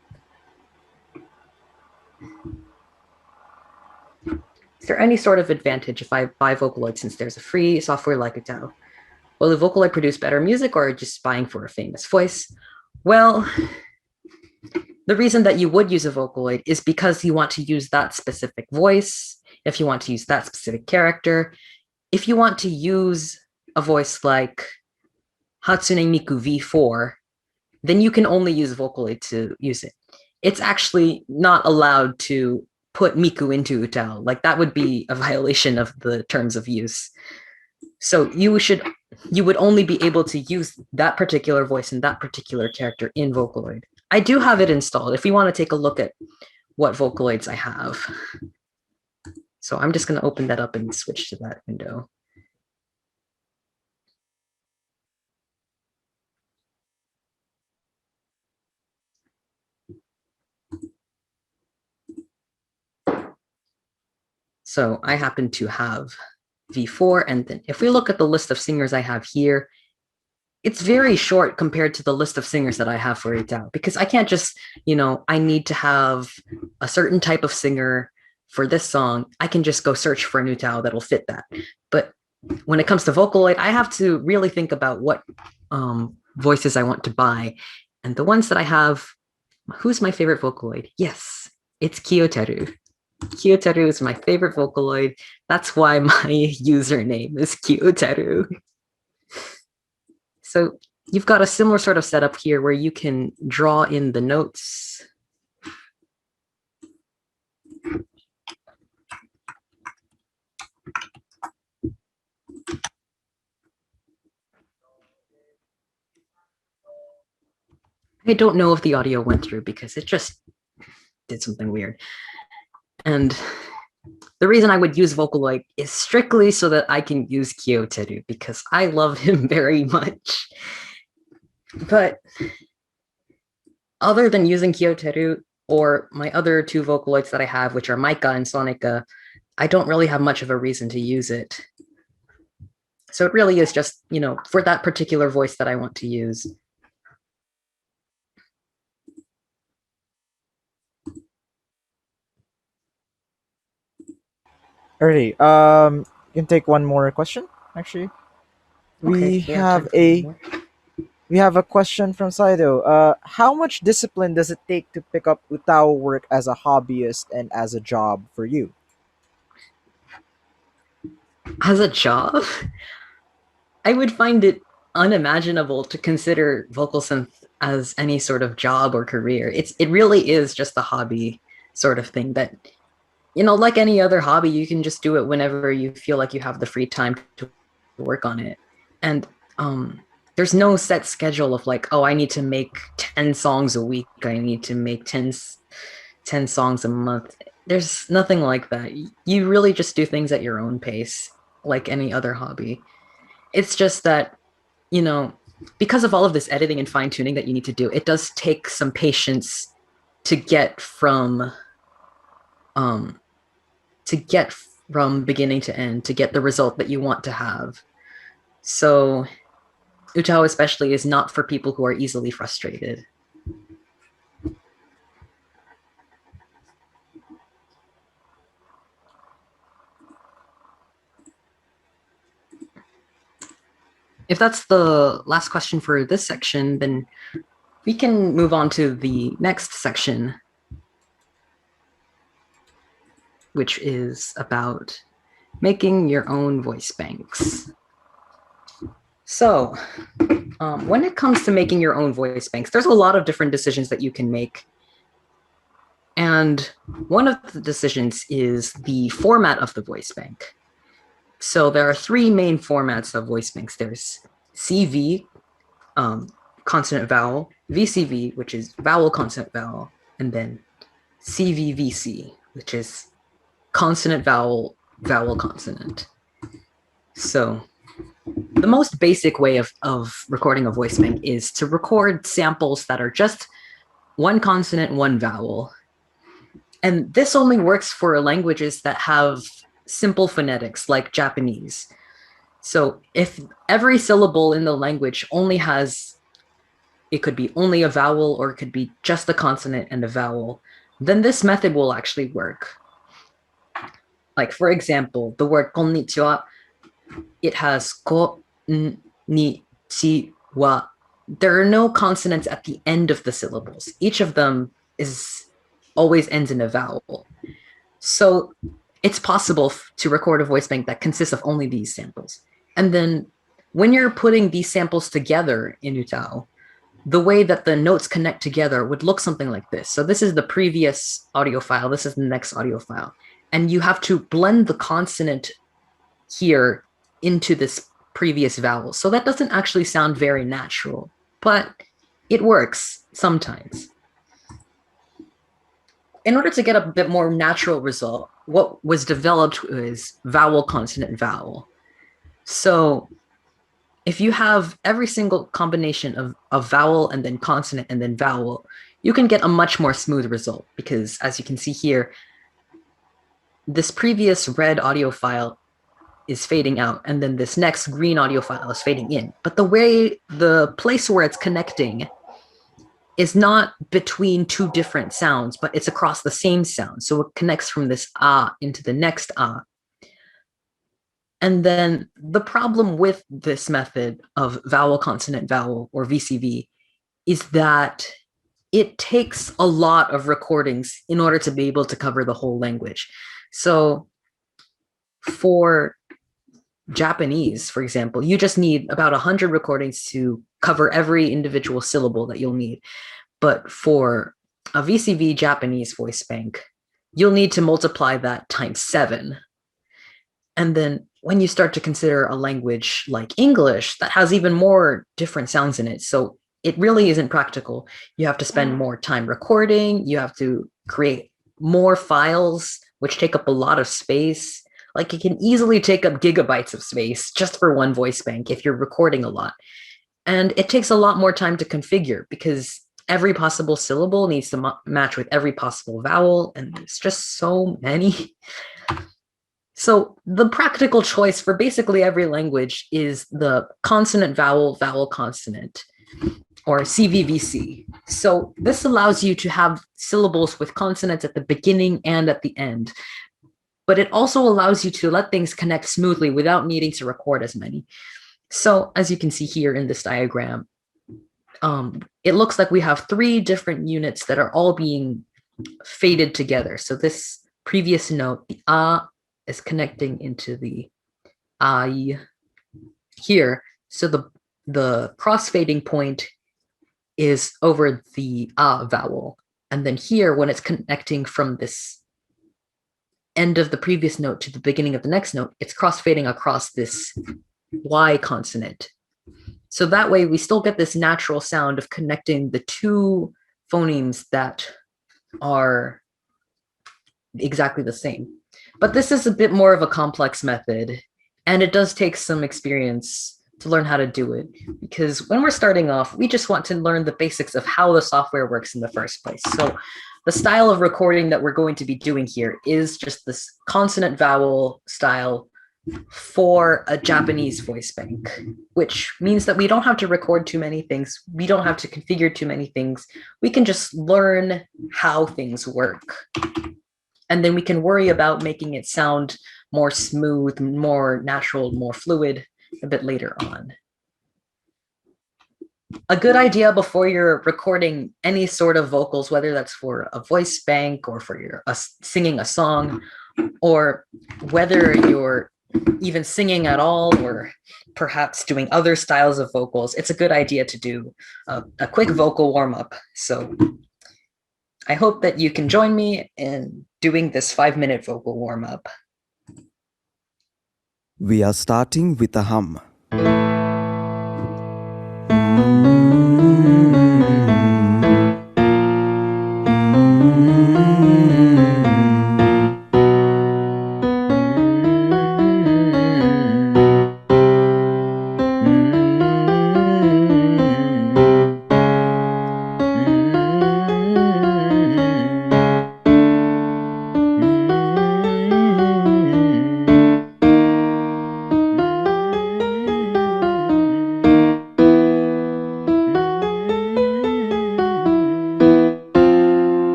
Is there any sort of advantage if I buy Vocaloid since there's a free software like UTAU? Will the Vocaloid produce better music, or just buying for a famous voice? Well, the reason that you would use a Vocaloid is because you want to use that specific voice, if you want to use that specific character. If you want to use a voice like Hatsune Miku V4, then you can only use Vocaloid to use it. It's actually not allowed to put Miku into UTAU. Like that would be a violation of the terms of use. So you would only be able to use that particular voice and that particular character in Vocaloid. I do have it installed if you want to take a look at what Vocaloids I have. So I'm just going to open that up and switch to that window. So I happen to have V4, and then if we look at the list of singers I have here, it's very short compared to the list of singers that I have for UTAU, because I can't just, I need to have a certain type of singer for this song. I can just go search for an UTAU that'll fit that. But when it comes to Vocaloid, I have to really think about what voices I want to buy. And the ones that I have, who's my favorite Vocaloid? Yes, it's Kyoteru. Kyoteru is my favorite Vocaloid. That's why my username is Kyoteru. So you've got a similar sort of setup here where you can draw in the notes. I don't know if the audio went through because it just did something weird. And the reason I would use Vocaloid is strictly so that I can use Kyoteru, because I love him very much. But other than using Kyoteru or my other two Vocaloids that I have, which are Maika and Sonica, I don't really have much of a reason to use it. So it really is just, for that particular voice that I want to use. Alrighty. You can take one more question. Actually, we have a question from Saido. How much discipline does it take to pick up UTAU work as a hobbyist and as a job for you? As a job, I would find it unimaginable to consider vocal synth as any sort of job or career. It really is just a hobby sort of thing that, like any other hobby, you can just do it whenever you feel like you have the free time to work on it. And there's no set schedule of like, oh, I need to make 10 songs a week. I need to make 10 songs a month. There's nothing like that. You really just do things at your own pace, like any other hobby. It's just that, because of all of this editing and fine tuning that you need to do, it does take some patience to get from beginning to end, to get the result that you want to have. So UTAU especially is not for people who are easily frustrated. If that's the last question for this section, then we can move on to the next section, which is about making your own voice banks. So when it comes to making your own voice banks, there's a lot of different decisions that you can make. And one of the decisions is the format of the voice bank. So there are three main formats of voice banks. There's CV, consonant vowel, VCV, which is vowel consonant vowel, and then CVVC, which is consonant vowel vowel consonant. So the most basic way of recording a voice bank is to record samples that are just one consonant, one vowel. And this only works for languages that have simple phonetics like Japanese. So if every syllable in the language only has, it could be only a vowel or it could be just a consonant and a vowel, then this method will actually work. Like for example, the word konnichiwa, it has ko, ni, chi, wa. There are no consonants at the end of the syllables. Each of them always ends in a vowel. So it's possible to record a voice bank that consists of only these samples. And then when you're putting these samples together in UTAU, the way that the notes connect together would look something like this. So this is the previous audio file. This is the next audio file. And you have to blend the consonant here into this previous vowel. So that doesn't actually sound very natural, but it works sometimes. In order to get a bit more natural result, what was developed was vowel, consonant, vowel. So if you have every single combination of vowel and then consonant and then vowel, you can get a much more smooth result because, as you can see here, this previous red audio file is fading out, and then this next green audio file is fading in. But the place where it's connecting is not between two different sounds, but it's across the same sound. So it connects from this ah into the next ah. And then the problem with this method of vowel, consonant, vowel, or VCV is that it takes a lot of recordings in order to be able to cover the whole language. So for Japanese, for example, you just need about 100 recordings to cover every individual syllable that you'll need. But for a VCV Japanese voice bank, you'll need to multiply that times 7. And then when you start to consider a language like English, that has even more different sounds in it. So it really isn't practical. You have to spend more time recording. You have to create more files, which take up a lot of space. Like it can easily take up gigabytes of space just for one voice bank if you're recording a lot. And it takes a lot more time to configure because every possible syllable needs to match with every possible vowel, and there's just so many. So the practical choice for basically every language is the consonant vowel, vowel consonant, or CVVC. So this allows you to have syllables with consonants at the beginning and at the end. But it also allows you to let things connect smoothly without needing to record as many. So as you can see here in this diagram, it looks like we have 3 different units that are all being faded together. So this previous note, the ah, is connecting into the I here. So the cross-fading point is over the ah vowel. And then here, when it's connecting from this end of the previous note to the beginning of the next note, it's cross-fading across this Y consonant. So that way we still get this natural sound of connecting the 2 phonemes that are exactly the same. But this is a bit more of a complex method, and it does take some experience to learn how to do it, because when we're starting off, we just want to learn the basics of how the software works in the first place. So the style of recording that we're going to be doing here is just this consonant vowel style for a Japanese voice bank, which means that we don't have to record too many things. We don't have to configure too many things. We can just learn how things work. And then we can worry about making it sound more smooth, more natural, more fluid a bit later on. A good idea before you're recording any sort of vocals, whether that's for a voice bank or for your singing a song, or whether you're even singing at all, or perhaps doing other styles of vocals, it's a good idea to do a quick vocal warm-up. So I hope that you can join me in doing this 5-minute vocal warm-up. We are starting with a hum.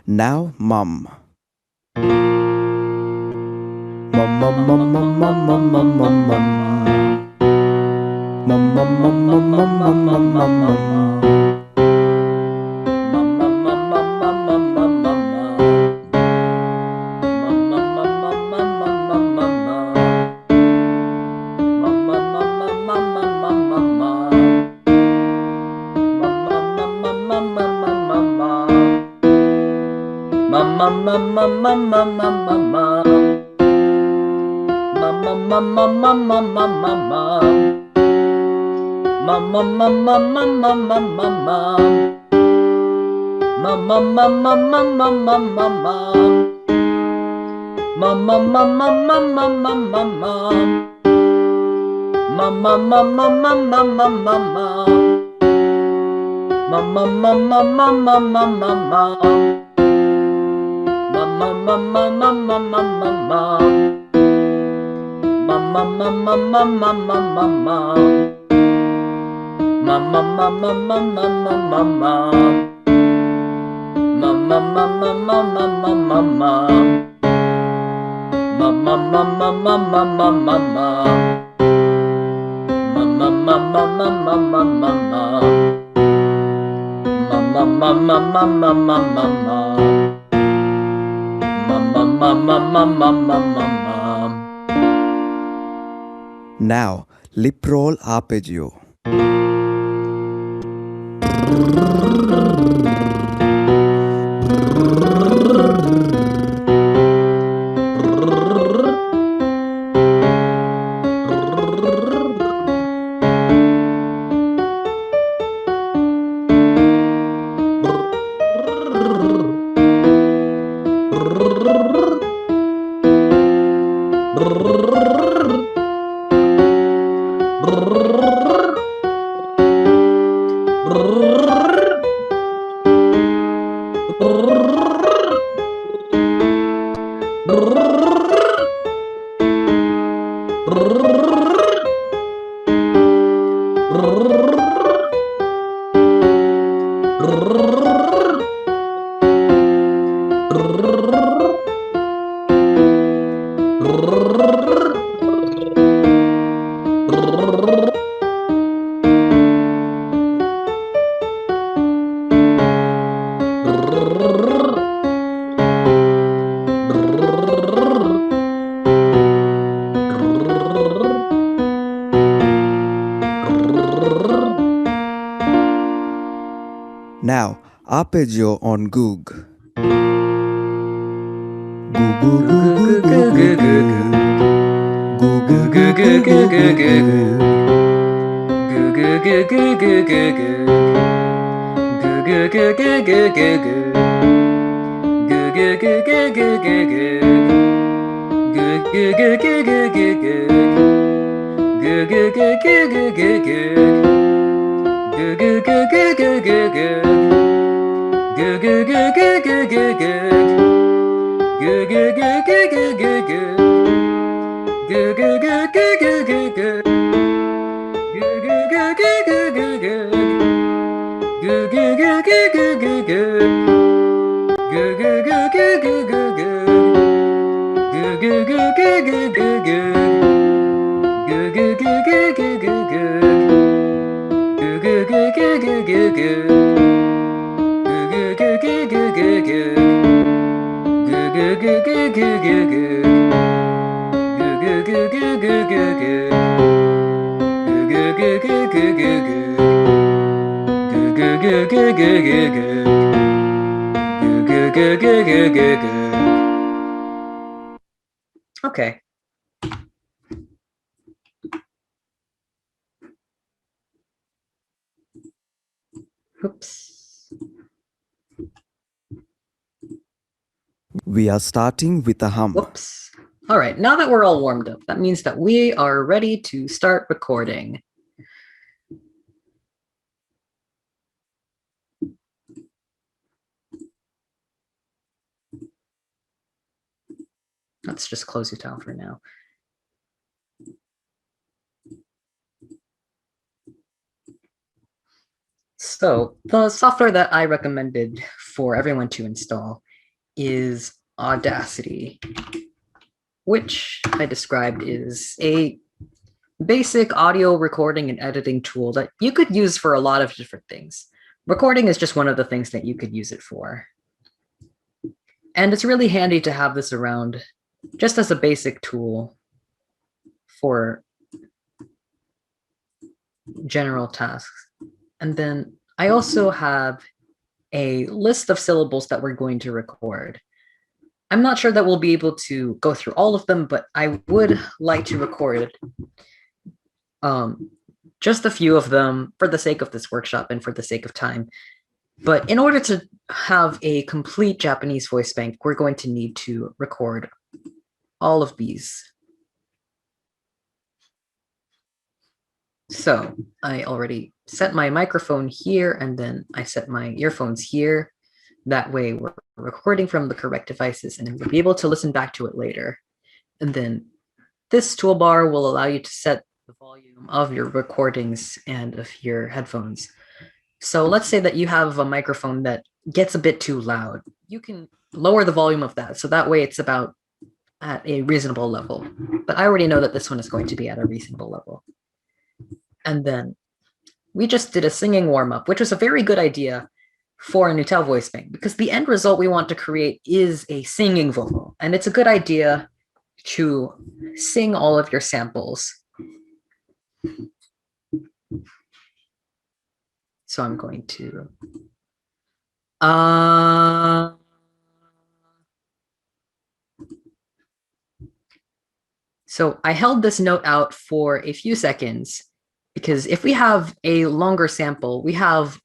Now mum. Mum mum mum mum mum mum mum mum mum. Mum mum mum mum mum mum mum mum mum. Mum mum mum mum mum mum mum mum. Mum mum mum mum mum mum mum mum. Mum mum mum mum mum mum mum mum. Mum mum mum mum mum mum mum mum. Mum mum mum mum mum mum mum mum. Mum mum mum mum mum mum mum mum. Mum mum mum mum mum mum mum mum. Mum mum mum mum mum mum mum mum. Mum mum mum mum mum mum mum mum. Mum mum mum mum mum mum mum mum. Mum mum mum mum mum mum mum mum. Mum mum mum mum mum mum mum mum. Mum mum mum mum mum mum mum mum. Mum mum mum mum mum mum mum mum. Mum mum mum mum mum mum mum mum. Mum mum mum mum mum mum mum mum. Mum mum mum mum mum mum mum mum. Mum mum mum mum mum mum mum mum. Mum mum mum mum mum mum mum mum. Now lip roll arpeggio. Now, arpeggio on Goog. Okay. Oops. We are starting with a hum. Whoops. All right, now that we're all warmed up, that means that we are ready to start recording. Let's just close UTAU for now. So the software that I recommended for everyone to install is Audacity, which I described is a basic audio recording and editing tool that you could use for a lot of different things. Recording is just one of the things that you could use it for. And it's really handy to have this around just as a basic tool for general tasks. And then I also have a list of syllables that we're going to record. I'm not sure that we'll be able to go through all of them, but I would like to record just a few of them for the sake of this workshop and for the sake of time. But in order to have a complete Japanese voice bank, we're going to need to record all of these. So I already set my microphone here, and then I set my earphones here. That way we're recording from the correct devices, and then we'll be able to listen back to it later. And then this toolbar will allow you to set the volume of your recordings and of your headphones. So let's say that you have a microphone that gets a bit too loud. You can lower the volume of that, so that way it's about at a reasonable level. But I already know that this one is going to be at a reasonable level. And then we just did a singing warm-up, which was a very good idea for a UTAU voice bank, because the end result we want to create is a singing vocal. And it's a good idea to sing all of your samples. So I'm going to... So I held this note out for a few seconds, because if we have a longer sample, we have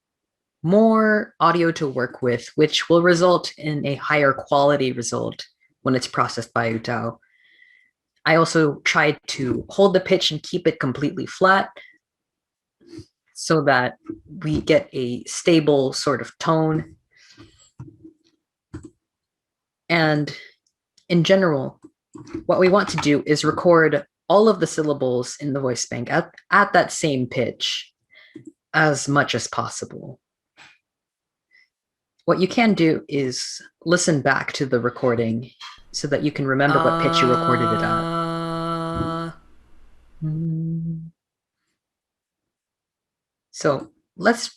more audio to work with, which will result in a higher quality result when it's processed by UTAU. I also tried to hold the pitch and keep it completely flat so that we get a stable sort of tone. And in general, what we want to do is record all of the syllables in the voice bank at that same pitch as much as possible. What you can do is listen back to the recording so that you can remember what pitch you recorded it at. So let's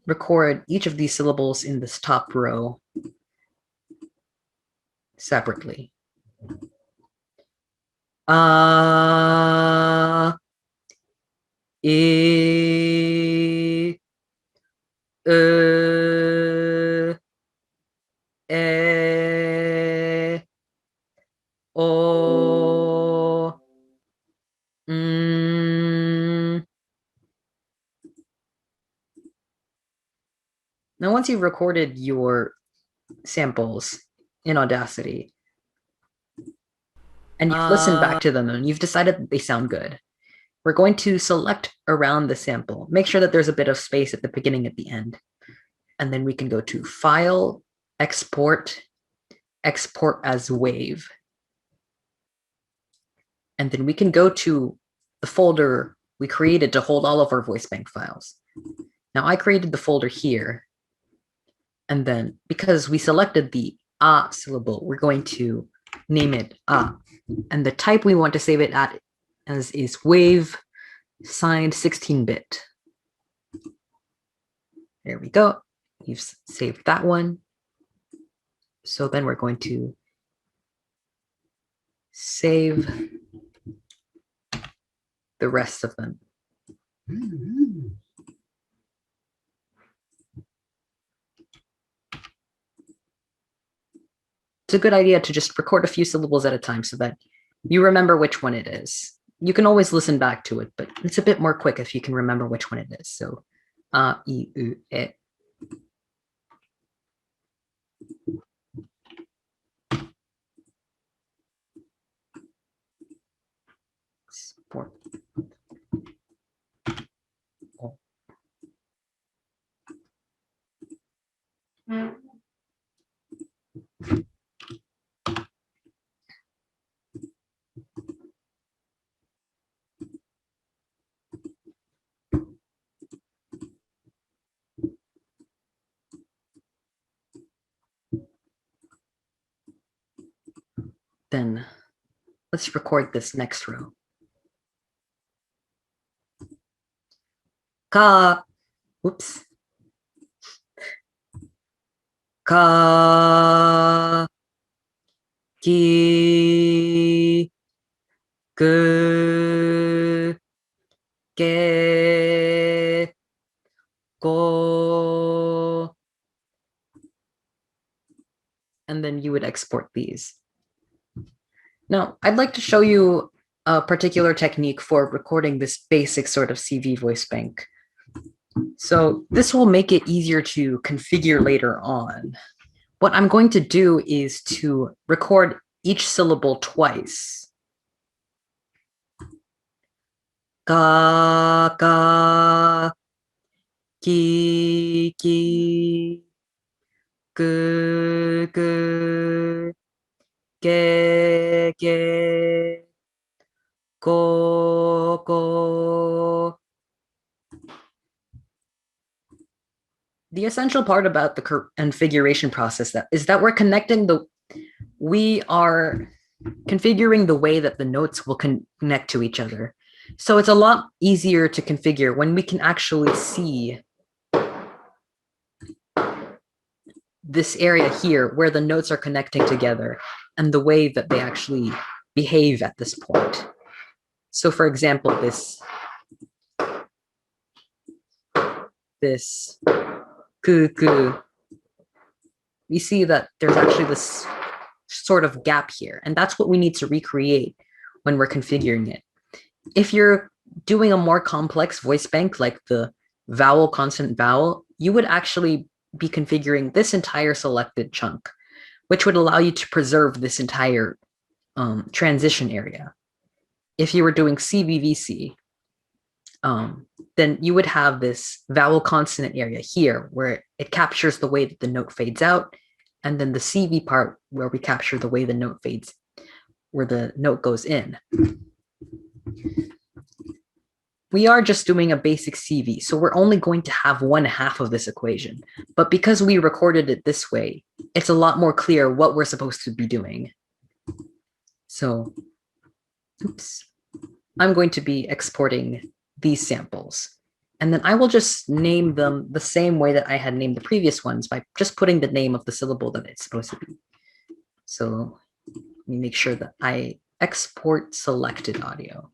record each of these syllables in this top row separately. O, Now, once you've recorded your samples in Audacity, and you've listened back to them and you've decided that they sound good, we're going to select around the sample. Make sure that there's a bit of space at the beginning, at the end. And then we can go to File, Export, Export as Wave. And then we can go to the folder we created to hold all of our voice bank files. Now I created the folder here. And then because we selected the A syllable, we're going to name it A. And the type we want to save it at is wave signed 16-bit. There we go. We've saved that one. So then we're going to save the rest of them. It's a good idea to just record a few syllables at a time so that you remember which one it is. You can always listen back to it, but it's a bit more quick if you can remember which one it is. So, A, I, U, E. Export. then let's record this next row. Ka, whoops. Ka, ki, gu, ge, go, and then you would export these. Now, I'd like to show you a particular technique for recording this basic sort of CV voice bank. So this will make it easier to configure later on. What I'm going to do is to record each syllable twice. Ka, ka, ki, ki, gu, gu, ge, ge, go, go. The essential part about the configuration process is that we are configuring the way that the notes will connect to each other. So it's a lot easier to configure when we can actually see this area here where the notes are connecting together and the way that they actually behave at this point. So for example, this ku, we see that there's actually this sort of gap here, and that's what we need to recreate when we're configuring it. If you're doing a more complex voice bank like the vowel, consonant, vowel, you would actually be configuring this entire selected chunk, which would allow you to preserve this entire transition area. If you were doing CVVC, then you would have this vowel consonant area here where it captures the way that the note fades out, and then the CV part where we capture the way the note fades, where the note goes in. We are just doing a basic CV, so we're only going to have one half of this equation. But because we recorded it this way, it's a lot more clear what we're supposed to be doing. So, oops, I'm going to be exporting these samples. And then I will just name them the same way that I had named the previous ones by just putting the name of the syllable that it's supposed to be. So let me make sure that I export selected audio.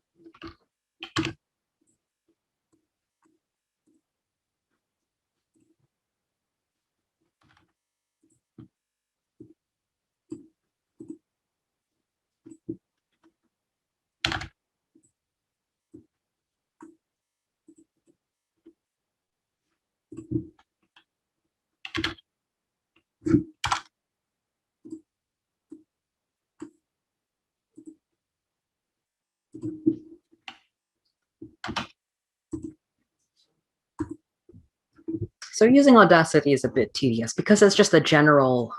So using Audacity is a bit tedious because it's just a general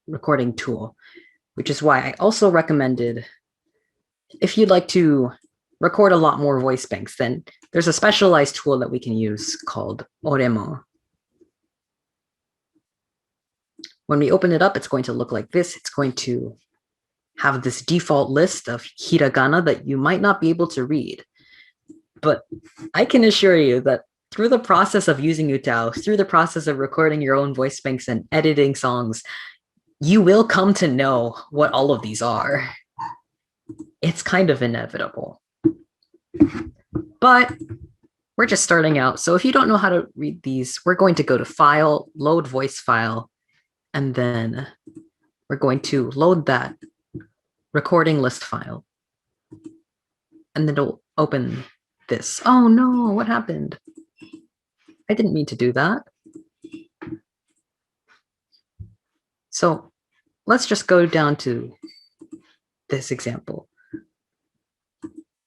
recording tool, which is why I also recommended, if you'd like to record a lot more voice banks, then there's a specialized tool that we can use called Oremo. When we open it up, it's going to look like this. It's going to have this default list of hiragana that you might not be able to read. But I can assure you that through the process of using UTAU, through the process of recording your own voice banks and editing songs, you will come to know what all of these are. It's kind of inevitable. But we're just starting out. So if you don't know how to read these, we're going to go to File, Load Voice File, and then we're going to load that recording list file. And then it'll open this. Oh no, what happened? I didn't mean to do that. So let's just go down to this example.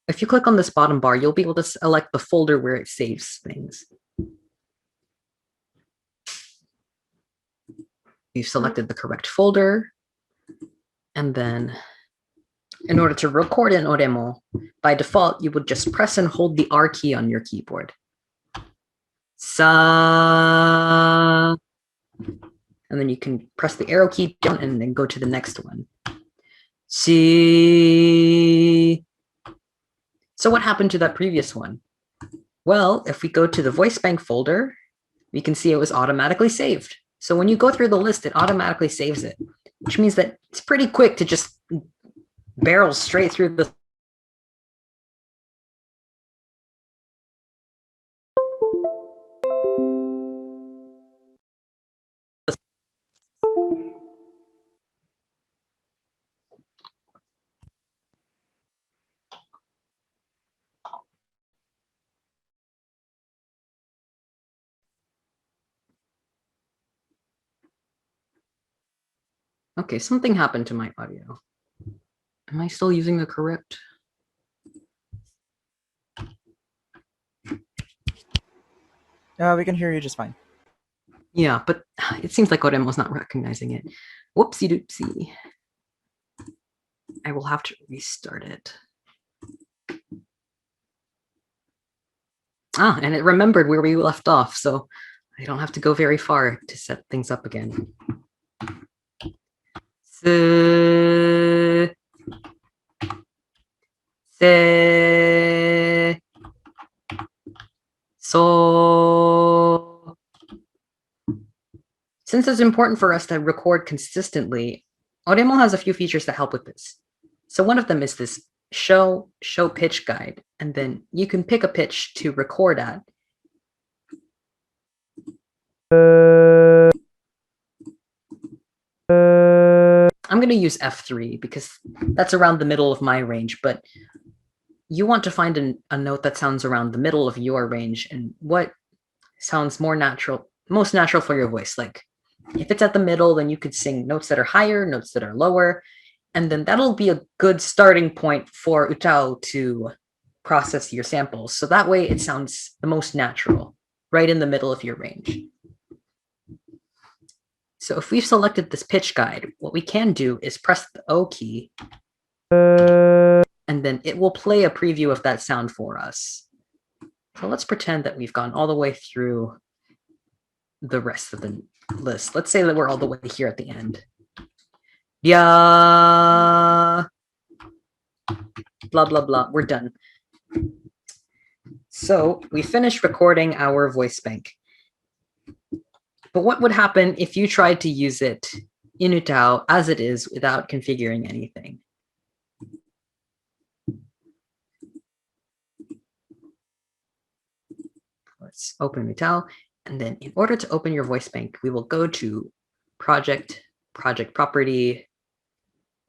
If you click on this bottom bar, you'll be able to select the folder where it saves things. You've selected the correct folder. And then in order to record in Oremo, by default, you would just press and hold the R key on your keyboard. Sa. And then you can press the arrow key down and then go to the next one. See. So what happened to that previous one? Well, if we go to the Voicebank folder, we can see it was automatically saved. So when you go through the list, it automatically saves it, which means that it's pretty quick to just barrel straight through the Okay, something happened to my audio. Am I still using the correct? We can hear you just fine. Yeah, but it seems like Oremo's not recognizing it. Whoopsie doopsie. I will have to restart it. Ah, and it remembered where we left off, so I don't have to go very far to set things up again. So since it's important for us to record consistently, Oremo has a few features that help with this. So one of them is this show pitch guide, and then you can pick a pitch to record at. I'm going to use F3 because that's around the middle of my range, but you want to find a note that sounds around the middle of your range and what sounds more natural, most natural for your voice. Like if it's at the middle, then you could sing notes that are higher, notes that are lower, and then that'll be a good starting point for UTAU to process your samples. So that way it sounds the most natural, right in the middle of your range. So if we've selected this pitch guide, what we can do is press the O key, and then it will play a preview of that sound for us. So let's pretend that we've gone all the way through the rest of the list. Let's say that we're all the way here at the end. Yeah. Blah, blah, blah. We're done. So we finished recording our voice bank. But what would happen if you tried to use it in UTAU as it is without configuring anything? Let's open UTAU, and then in order to open your voice bank, we will go to project property,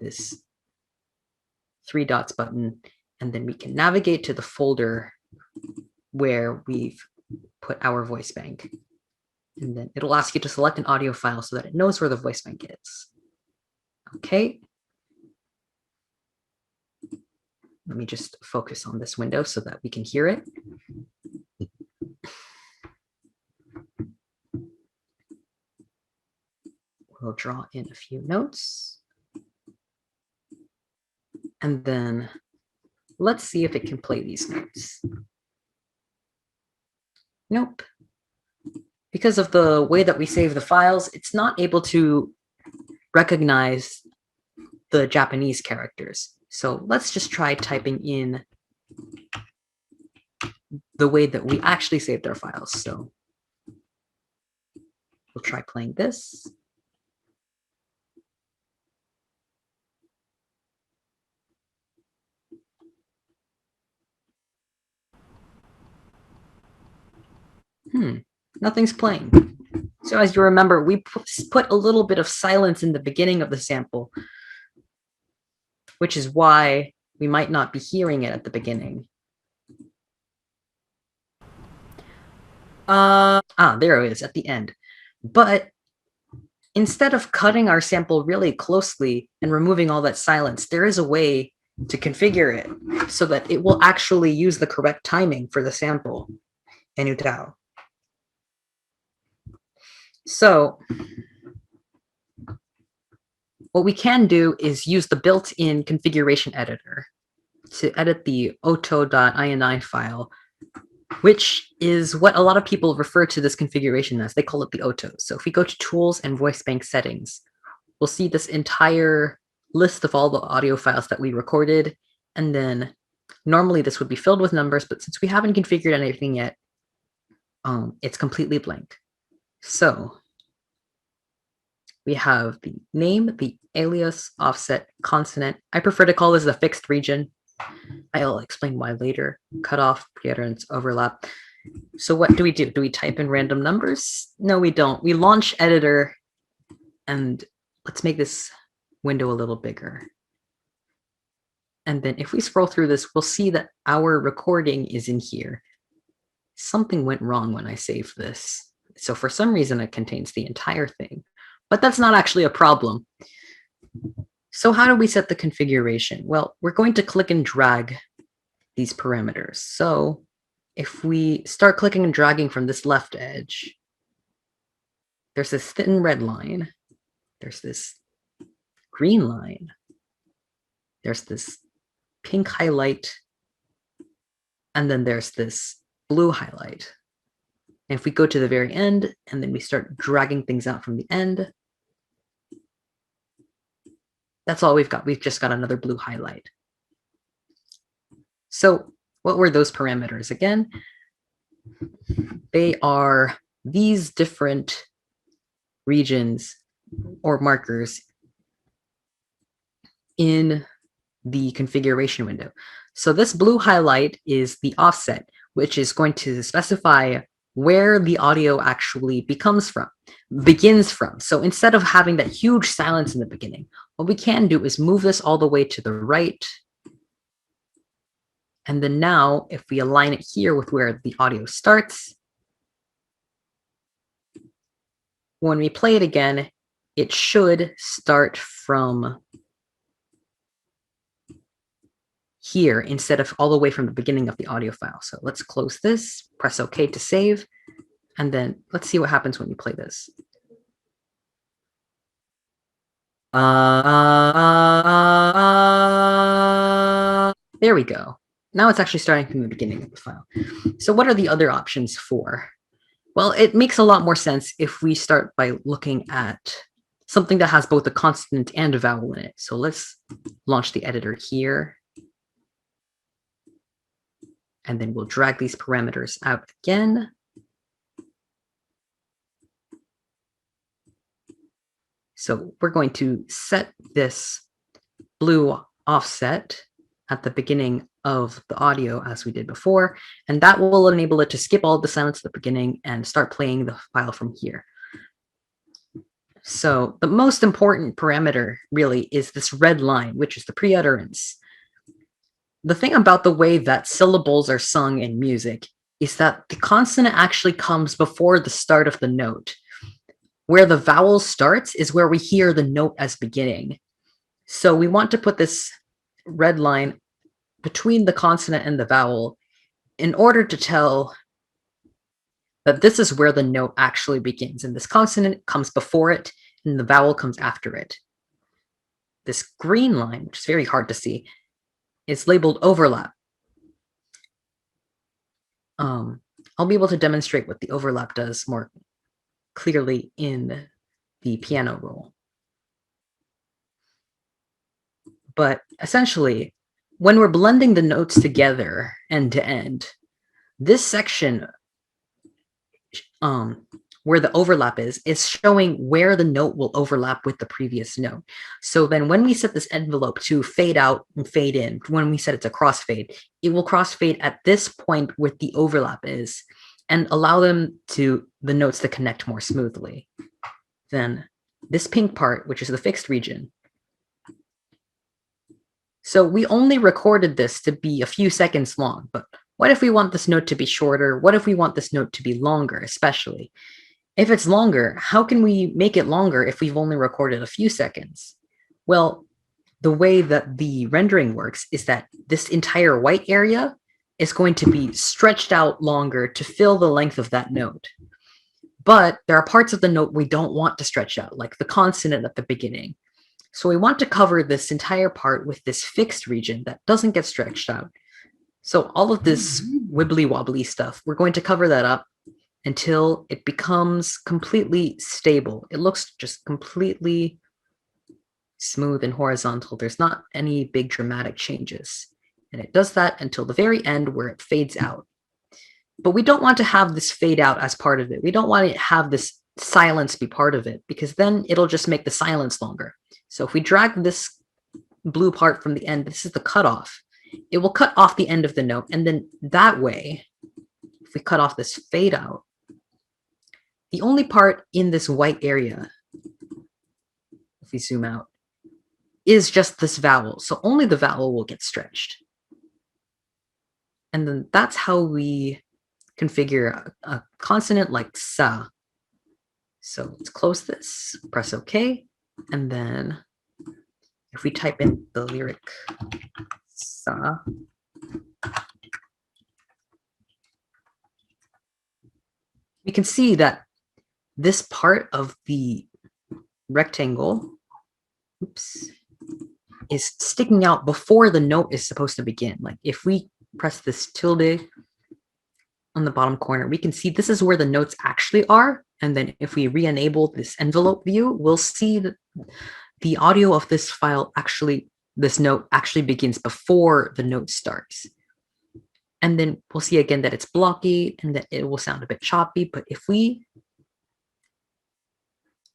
this 3 dots button, and then we can navigate to the folder where we've put our voice bank. And then it'll ask you to select an audio file so that it knows where the voice bank is. Okay. Let me just focus on this window so that we can hear it. We'll draw in a few notes. And then let's see if it can play these notes. Nope. Because of the way that we save the files, it's not able to recognize the Japanese characters. So let's just try typing in the way that we actually saved our files. So we'll try playing this. Nothing's playing. So as you remember, we put a little bit of silence in the beginning of the sample, which is why we might not be hearing it at the beginning. There it is at the end. But instead of cutting our sample really closely and removing all that silence, there is a way to configure it so that it will actually use the correct timing for the sample in UTAU. So what we can do is use the built-in configuration editor to edit the oto.ini file, which is what a lot of people refer to this configuration as. They call it the oto. So if we go to Tools and Voicebank Settings, we'll see this entire list of all the audio files that we recorded, and then normally this would be filled with numbers, but since we haven't configured anything yet, it's completely blank. So we have the name, the alias, offset, consonant. I prefer to call this the fixed region. I'll explain why later. Cutoff, preadherence, overlap. So what do? Do we type in random numbers? No, we don't. We launch editor, and let's make this window a little bigger. And then if we scroll through this, we'll see that our recording is in here. Something went wrong when I saved this. So for some reason, it contains the entire thing, but that's not actually a problem. So how do we set the configuration? Well, we're going to click and drag these parameters. So if we start clicking and dragging from this left edge, there's this thin red line. There's this green line. There's this pink highlight. And then there's this blue highlight. And if we go to the very end, and then we start dragging things out from the end, that's all we've got. We've just got another blue highlight. So what were those parameters again? They are these different regions or markers in the configuration window. So this blue highlight is the offset, which is going to specify where the audio actually begins from. So instead of having that huge silence in the beginning, what we can do is move this all the way to the right. And then now, if we align it here with where the audio starts, when we play it again, it should start from here instead of all the way from the beginning of the audio file. So let's close this, press OK to save, and then let's see what happens when you play this. There we go. Now it's actually starting from the beginning of the file. So what are the other options for? Well, it makes a lot more sense if we start by looking at something that has both a consonant and a vowel in it. So let's launch the editor here. And then we'll drag these parameters out again. So we're going to set this blue offset at the beginning of the audio as we did before, and that will enable it to skip all the silence at the beginning and start playing the file from here. So the most important parameter really is this red line, which is the preutterance. The thing about the way that syllables are sung in music is that the consonant actually comes before the start of the note. Where the vowel starts is where we hear the note as beginning. So we want to put this red line between the consonant and the vowel in order to tell that this is where the note actually begins. And this consonant comes before it and the vowel comes after it. This green line, which is very hard to see, is labeled overlap. I'll be able to demonstrate what the overlap does more clearly in the piano roll. But essentially, when we're blending the notes together end to end, this section where the overlap is showing where the note will overlap with the previous note. So then when we set this envelope to fade out and fade in, when we set it to crossfade, it will crossfade at this point where the overlap is and allow the notes to connect more smoothly. Then this pink part, which is the fixed region. So we only recorded this to be a few seconds long, but what if we want this note to be shorter? What if we want this note to be longer, especially? If it's longer, how can we make it longer if we've only recorded a few seconds? Well, the way that the rendering works is that this entire white area is going to be stretched out longer to fill the length of that note. But there are parts of the note we don't want to stretch out, like the consonant at the beginning. So we want to cover this entire part with this fixed region that doesn't get stretched out. So all of this wibbly wobbly stuff, we're going to cover that up until it becomes completely stable. It looks just completely smooth and horizontal. There's not any big dramatic changes. And it does that until the very end where it fades out. But we don't want to have this fade out as part of it. We don't want to have this silence be part of it, because then it'll just make the silence longer. So if we drag this blue part from the end, this is the cutoff. It will cut off the end of the note. And then that way, if we cut off this fade out, the only part in this white area, if we zoom out, is just this vowel. So only the vowel will get stretched. And then that's how we configure a consonant like sa. So let's close this, press OK, and then if we type in the lyric sa, we can see that this part of the rectangle, is sticking out before the note is supposed to begin. Like if we press this tilde on the bottom corner, we can see this is where the notes actually are. And then if we re-enable this envelope view, we'll see that the audio of this file actually, this note actually begins before the note starts. And then we'll see again that it's blocky and that it will sound a bit choppy.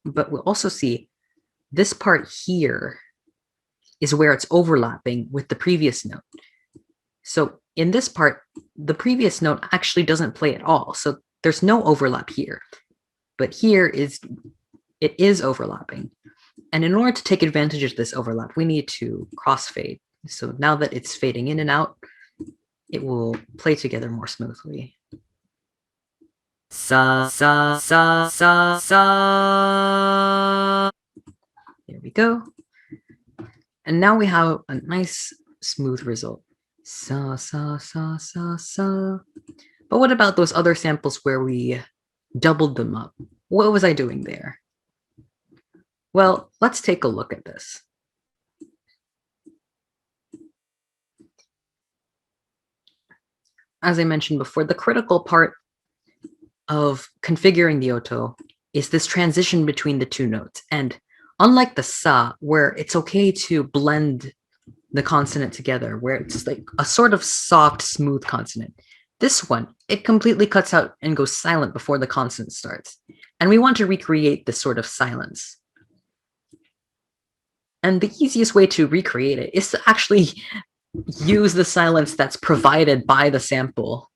But we'll also see this part here is where it's overlapping with the previous note. So in this part, the previous note actually doesn't play at all. So there's no overlap here. But here it is overlapping. And in order to take advantage of this overlap, we need to crossfade. So now that it's fading in and out, it will play together more smoothly. Sa, sa, sa, sa, sa. There we go. And now we have a nice smooth result. Sa, sa, sa, sa, sa. But what about those other samples where we doubled them up? What was I doing there? Well, let's take a look at this. As I mentioned before, the critical part of configuring the auto is this transition between the two notes. And unlike the sa, where it's okay to blend the consonant together, where it's like a sort of soft, smooth consonant, this one, it completely cuts out and goes silent before the consonant starts. And we want to recreate this sort of silence. And the easiest way to recreate it is to actually use the silence that's provided by the sample.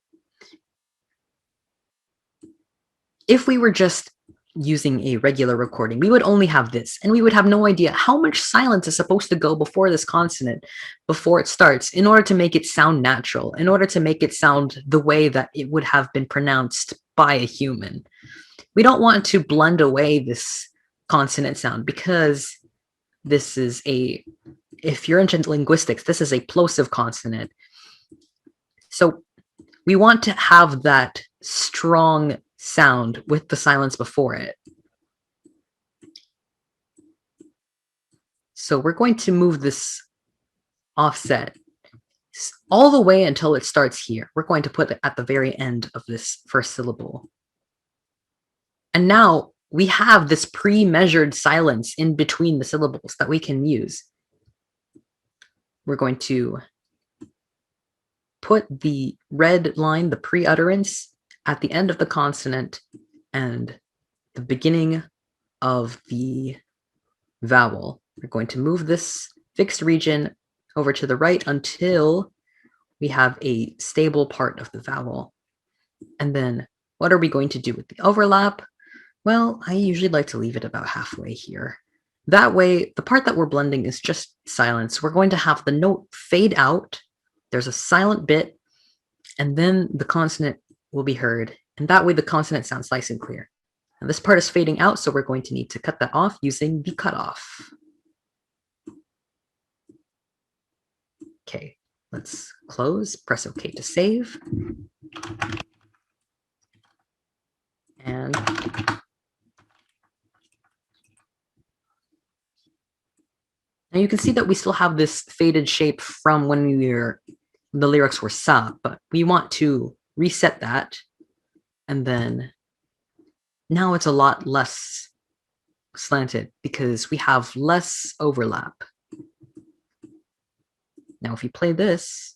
If we were just using a regular recording, we would only have this, and we would have no idea how much silence is supposed to go before this consonant, before it starts, in order to make it sound natural, in order to make it sound the way that it would have been pronounced by a human. We don't want to blend away this consonant sound, because this is if you're into linguistics, this is a plosive consonant. So we want to have that strong sound with the silence before it. So we're going to move this offset all the way until it starts here. We're going to put it at the very end of this first syllable. And now we have this pre-measured silence in between the syllables that we can use. We're going to put the red line, the pre-utterance, at the end of the consonant and the beginning of the vowel. We're going to move this fixed region over to the right until we have a stable part of the vowel. And then what are we going to do with the overlap? Well, I usually like to leave it about halfway here. That way, the part that we're blending is just silence. We're going to have the note fade out. There's a silent bit, and then the consonant will be heard. And that way, the consonant sounds nice and clear. And this part is fading out, so we're going to need to cut that off using the cutoff. Okay, let's close, press OK to save. And now you can see that we still have this faded shape from when the lyrics were sa, but we want to reset that. And then now it's a lot less slanted because we have less overlap. Now, if you play this,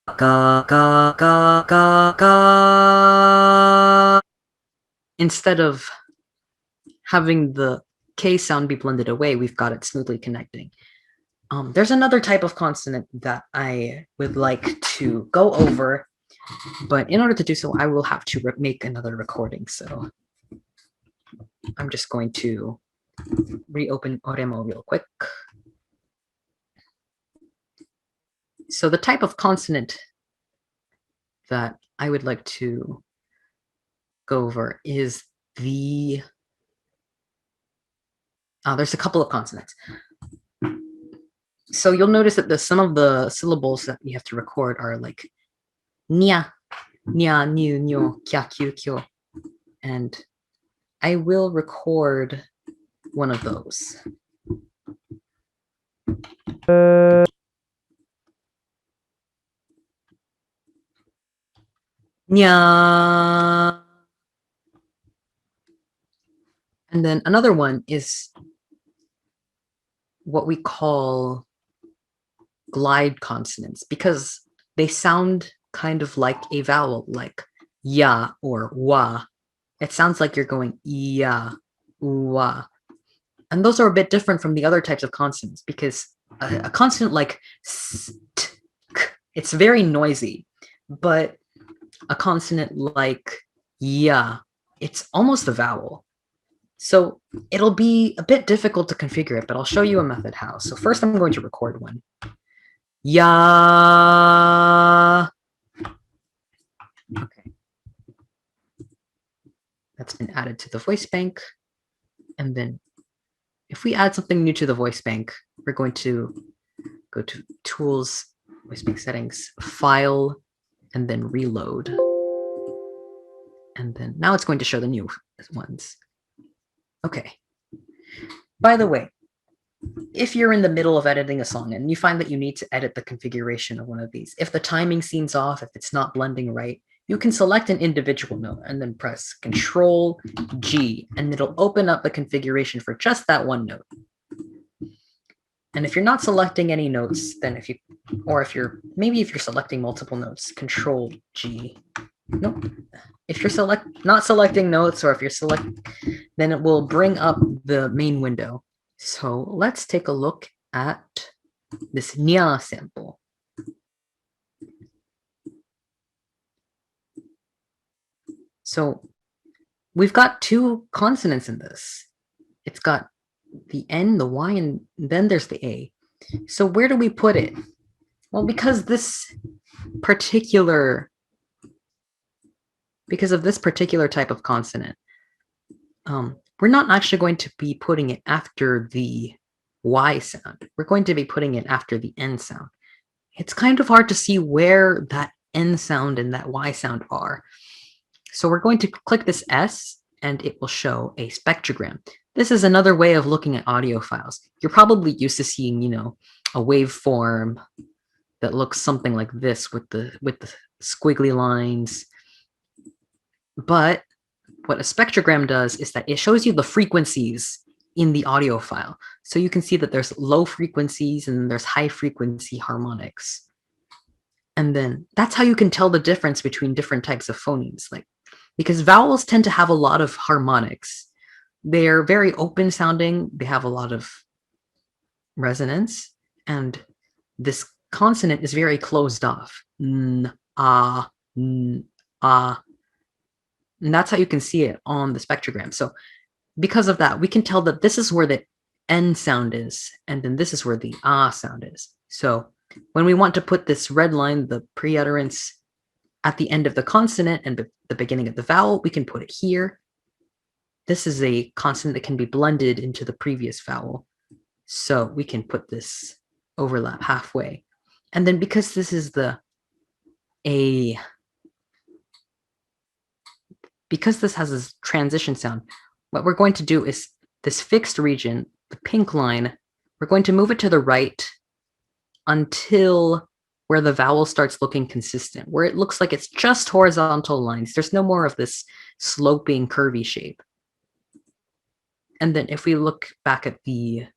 ga ga ga ga ga, instead of having the K sound be blended away, we've got it smoothly connecting. There's another type of consonant that I would like to go over, but in order to do so, I will have to make another recording. So I'm just going to reopen Oremo real quick. So the type of consonant that I would like to go over is the... there's a couple of consonants. So you'll notice that some of the syllables that you have to record are like nya, nya, nyu, nyo, kya, kyu, kyo. And I will record one of those. Nya. And then another one is what we call glide consonants, because they sound kind of like a vowel, like ya or wa. It sounds like you're going ya, wa. And those are a bit different from the other types of consonants, because a consonant like st, k, it's very noisy, but a consonant like ya, it's almost a vowel. So it'll be a bit difficult to configure it, but I'll show you a method how. So first I'm going to record one. Ya. Okay. That's been added to the voice bank. And then if we add something new to the voice bank, we're going to go to Tools, Voice Bank Settings, File, and then Reload. And then now it's going to show the new ones. Okay. By the way, if you're in the middle of editing a song and you find that you need to edit the configuration of one of these, if the timing seems off, if it's not blending right, you can select an individual note and then press Control G, and it'll open up the configuration for just that one note. And if you're not selecting any notes, then if you're selecting multiple notes, Control G. Nope. If you're not selecting notes, or if you're then it will bring up the main window. So let's take a look at this nya sample. So we've got two consonants in this. It's got the N, the Y, and then there's the A. So where do we put it? Well, because of this particular type of consonant, we're not actually going to be putting it after the Y sound. We're going to be putting it after the N sound. It's kind of hard to see where that N sound and that Y sound are. So we're going to click this S, and it will show a spectrogram. This is another way of looking at audio files. You're probably used to seeing, a waveform that looks something like this with the squiggly lines. But what a spectrogram does is that it shows you the frequencies in the audio file. So you can see that there's low frequencies and there's high frequency harmonics. And then that's how you can tell the difference between different types of phonemes. Because vowels tend to have a lot of harmonics. They're very open sounding. They have a lot of resonance. And this consonant is very closed off. N, ah, n, ah. And that's how you can see it on the spectrogram. So because of that, we can tell that this is where the N sound is, and then this is where the ah sound is. So when we want to put this red line, the pre-utterance, at the end of the consonant and the beginning of the vowel, we can put it here. This is a consonant that can be blended into the previous vowel. So we can put this overlap halfway. And then because this is because this has this transition sound, what we're going to do is this fixed region, the pink line, we're going to move it to the right until where the vowel starts looking consistent, where it looks like it's just horizontal lines. There's no more of this sloping, curvy shape. And then if we look back at the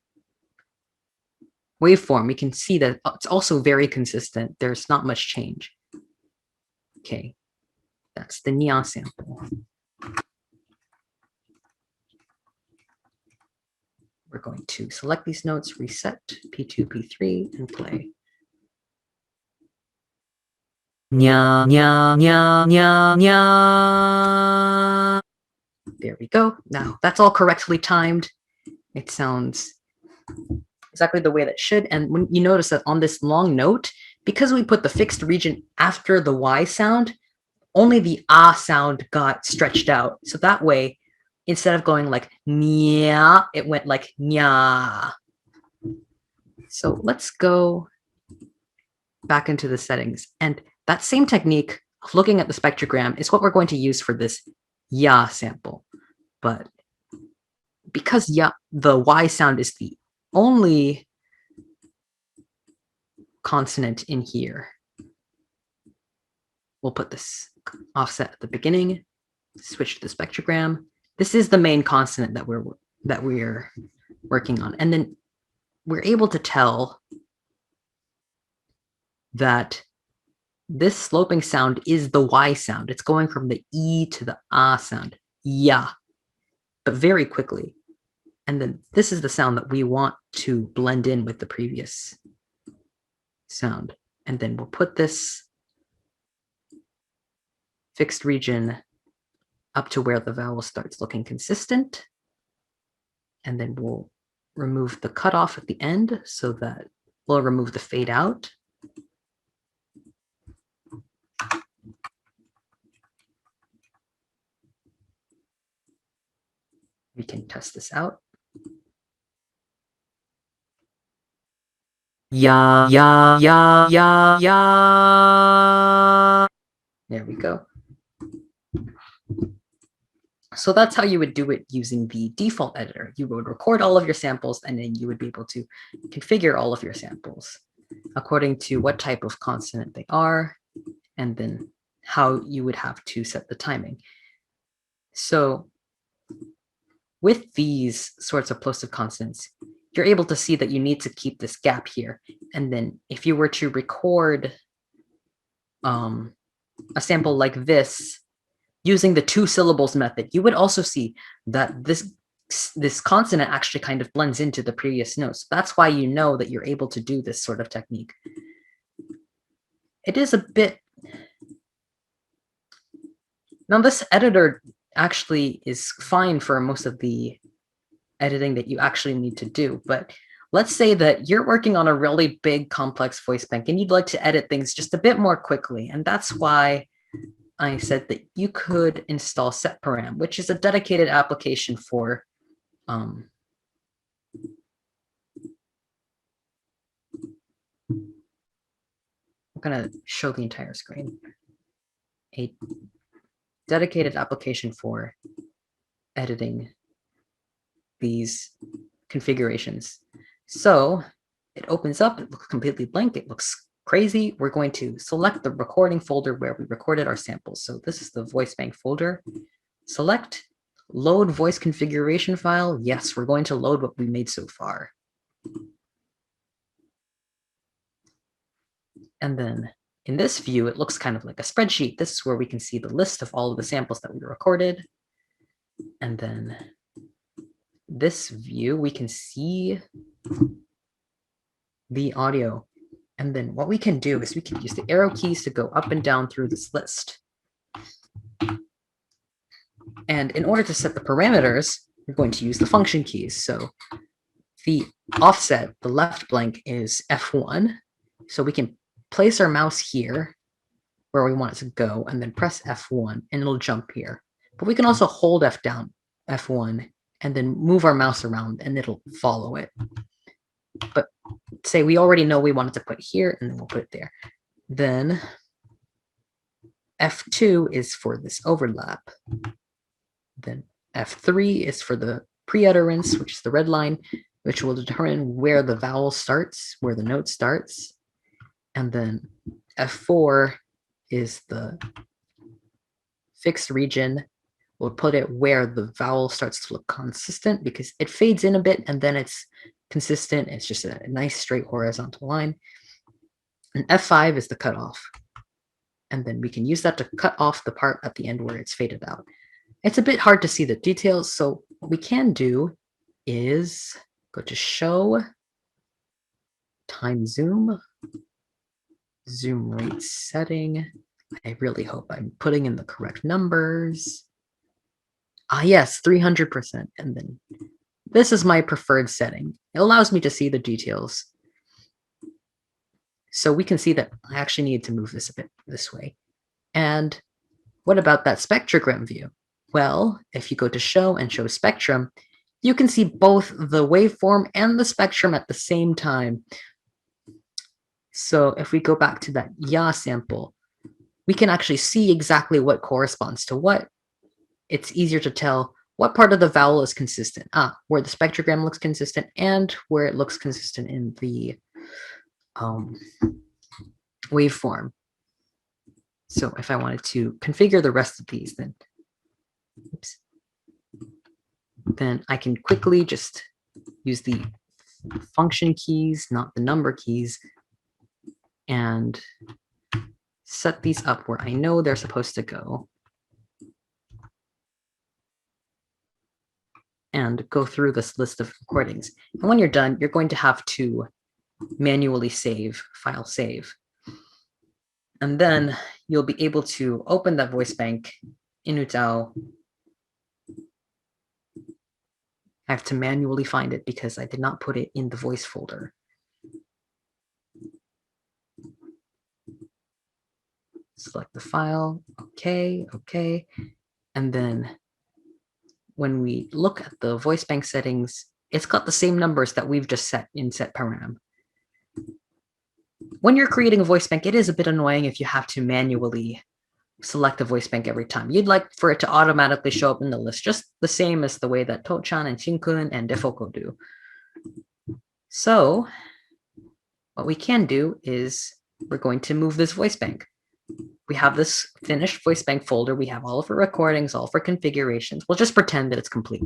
waveform, we can see that it's also very consistent. There's not much change. Okay, that's the nya sample. We're going to select these notes, reset P2, P3, and play. Nya, nya, nya, nya, nya. There we go. Now that's all correctly timed. It sounds exactly the way that should. And when you notice that on this long note, because we put the fixed region after the Y sound, only the ah sound got stretched out. So that way, instead of going like nya, it went like nya. So let's go back into the settings. And that same technique of looking at the spectrogram is what we're going to use for this ya sample. But because ya, the Y sound is the only consonant in here, we'll put this offset at the beginning, switch to the spectrogram. This is the main consonant that we're working on. And then we're able to tell that this sloping sound is the Y sound. It's going from the E to the ah sound, ya, but very quickly. And then this is the sound that we want to blend in with the previous sound. And then we'll put this fixed region up to where the vowel starts looking consistent. And then we'll remove the cutoff at the end so that we'll remove the fade out. We can test this out. Ya, ya, ya, ya, ya. There we go. So that's how you would do it using the default editor. You would record all of your samples, and then you would be able to configure all of your samples according to what type of consonant they are, and then how you would have to set the timing. So with these sorts of plosive consonants, you're able to see that you need to keep this gap here. And then if you were to record a sample like this using the 2 syllables method, you would also see that this consonant actually kind of blends into the previous notes. That's why you know that you're able to do this sort of technique. It is a bit... Now this editor actually is fine for most of the editing that you actually need to do, but let's say that you're working on a really big complex voice bank and you'd like to edit things just a bit more quickly, and that's why I said that you could install setparam, which is a dedicated application for I'm gonna show the entire screen. A dedicated application for editing these configurations. So it opens up, it looks completely blank, it looks crazy. We're going to select the recording folder where we recorded our samples. So this is the voice bank folder. Select load voice configuration file. Yes, we're going to load what we made so far. And then in this view, it looks kind of like a spreadsheet. This is where we can see the list of all of the samples that we recorded. And then this view, we can see the audio. And then what we can do is we can use the arrow keys to go up and down through this list. And in order to set the parameters, we're going to use the function keys. So the offset, the left blank, is F1. So we can place our mouse here where we want it to go and then press F1 and it'll jump here. But we can also hold F1, and then move our mouse around and it'll follow it. But say we already know we want it to put here, and then we'll put it there. Then F2 is for this overlap. Then F3 is for the pre-utterance, which is the red line, which will determine where the vowel starts, where the note starts. And then F4 is the fixed region, we'll put it where the vowel starts to look consistent because it fades in a bit and then it's consistent. It's just a nice straight horizontal line. And F5 is the cutoff. And then we can use that to cut off the part at the end where it's faded out. It's a bit hard to see the details, so what we can do is go to Show, Time Zoom, Zoom Rate Setting. I really hope I'm putting in the correct numbers. Ah, yes, 300%. And then this is my preferred setting. It allows me to see the details. So we can see that I actually need to move this a bit this way. And what about that spectrogram view? Well, if you go to Show and Show Spectrum, you can see both the waveform and the spectrum at the same time. So if we go back to that ya sample, we can actually see exactly what corresponds to what. It's easier to tell what part of the vowel is consistent. Where the spectrogram looks consistent and where it looks consistent in the waveform. So if I wanted to configure the rest of these, then I can quickly just use the function keys, not the number keys, and set these up where I know they're supposed to go. And go through this list of recordings. And when you're done, you're going to have to manually save, file save. And then you'll be able to open that voice bank in UTAU. I have to manually find it because I did not put it in the voice folder. Select the file, okay. And then when we look at the voice bank settings, it's got the same numbers that we've just set in set param. When you're creating a voice bank, it is a bit annoying if you have to manually select a voice bank every time. You'd like for it to automatically show up in the list, just the same as the way that Toushin and Shinkun and Defoko do. So what we can do is we're going to move this voice bank. We have this finished voice bank folder. We have all of our recordings, all of our configurations. We'll just pretend that it's complete.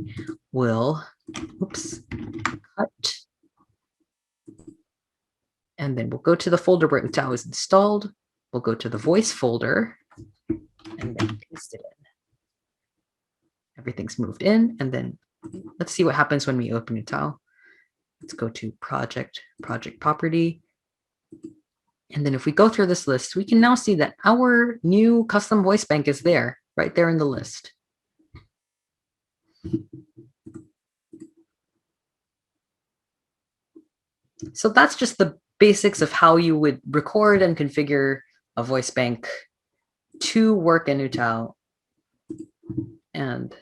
We'll, cut. And then we'll go to the folder where UTAU is installed. We'll go to the voice folder and then paste it in. Everything's moved in. And then let's see what happens when we open UTAU. Let's go to project property. And then if we go through this list, we can now see that our new custom voice bank is there, right there in the list. So that's just the basics of how you would record and configure a voice bank to work in UTAU and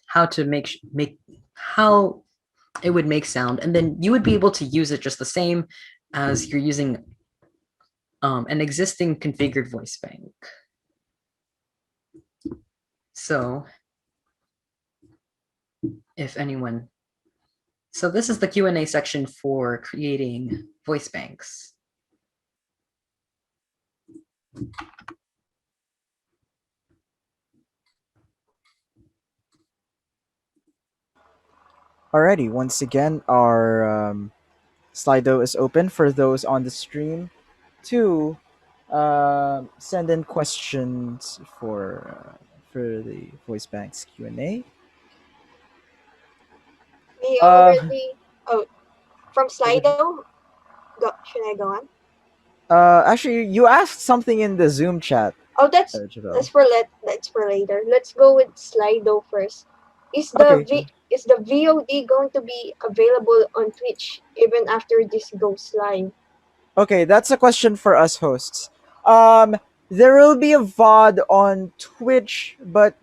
how to how it would make sound. And then you would be able to use it just the same as you're using an existing configured voice bank. So if anyone, so this is the Q&A section for creating voice banks. Alrighty, once again, our Slido is open for those on the stream to send in questions for the voice banks Q&A. We already. From Slido. Should I go on? Actually, you asked something in the Zoom chat. Oh, that's for later. Let's go with Slido first. Is the is the VOD going to be available on Twitch even after this goes live? Okay, that's a question for us hosts. There will be a VOD on Twitch, but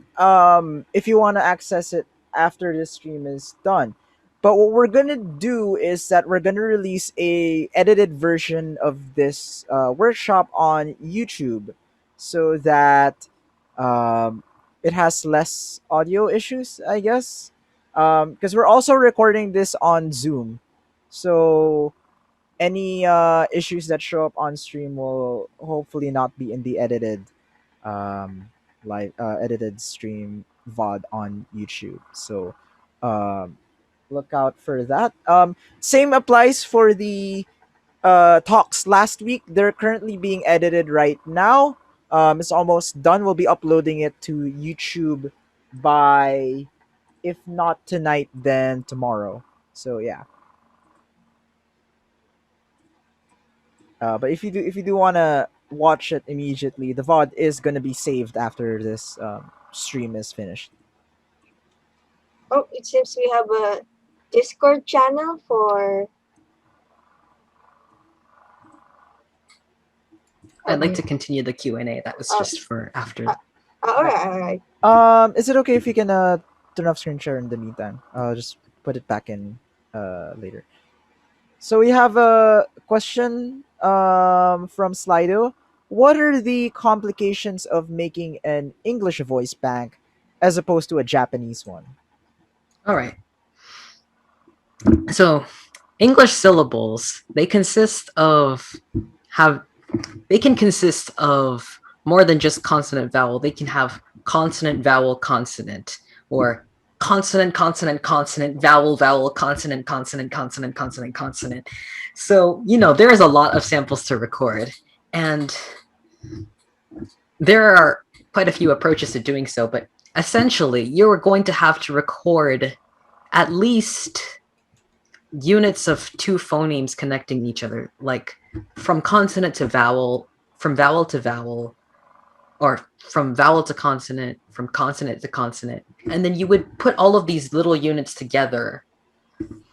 if you want to access it after the stream is done. But what we're gonna do is that we're gonna release a edited version of this workshop on YouTube, so that it has less audio issues, I guess. Because we're also recording this on Zoom, so any issues that show up on stream will hopefully not be in the edited live edited stream VOD on YouTube. So um, look out for that. Same applies for the talks last week. They're currently being edited right now. It's almost done. We'll be uploading it to YouTube by, if not tonight, then tomorrow. So yeah. But if you do wanna watch it immediately, the VOD is gonna be saved after this stream is finished. Oh, it seems we have a Discord channel for. I'd like to continue the Q&A. That was just for after. All right. Is it okay if you can turn off screen share in the meantime? I'll just put it back in later. So we have a question from Slido. What are the complications of making an English voice bank as opposed to a Japanese one? All right. So English syllables, they can consist of more than just consonant vowel. They can have consonant vowel consonant, or consonant consonant consonant vowel vowel consonant consonant consonant consonant consonant. So there is a lot of samples to record, and there are quite a few approaches to doing so, but essentially you're going to have to record at least units of two phonemes connecting each other, like from consonant to vowel, from vowel to vowel, or from vowel to consonant, from consonant to consonant. And then you would put all of these little units together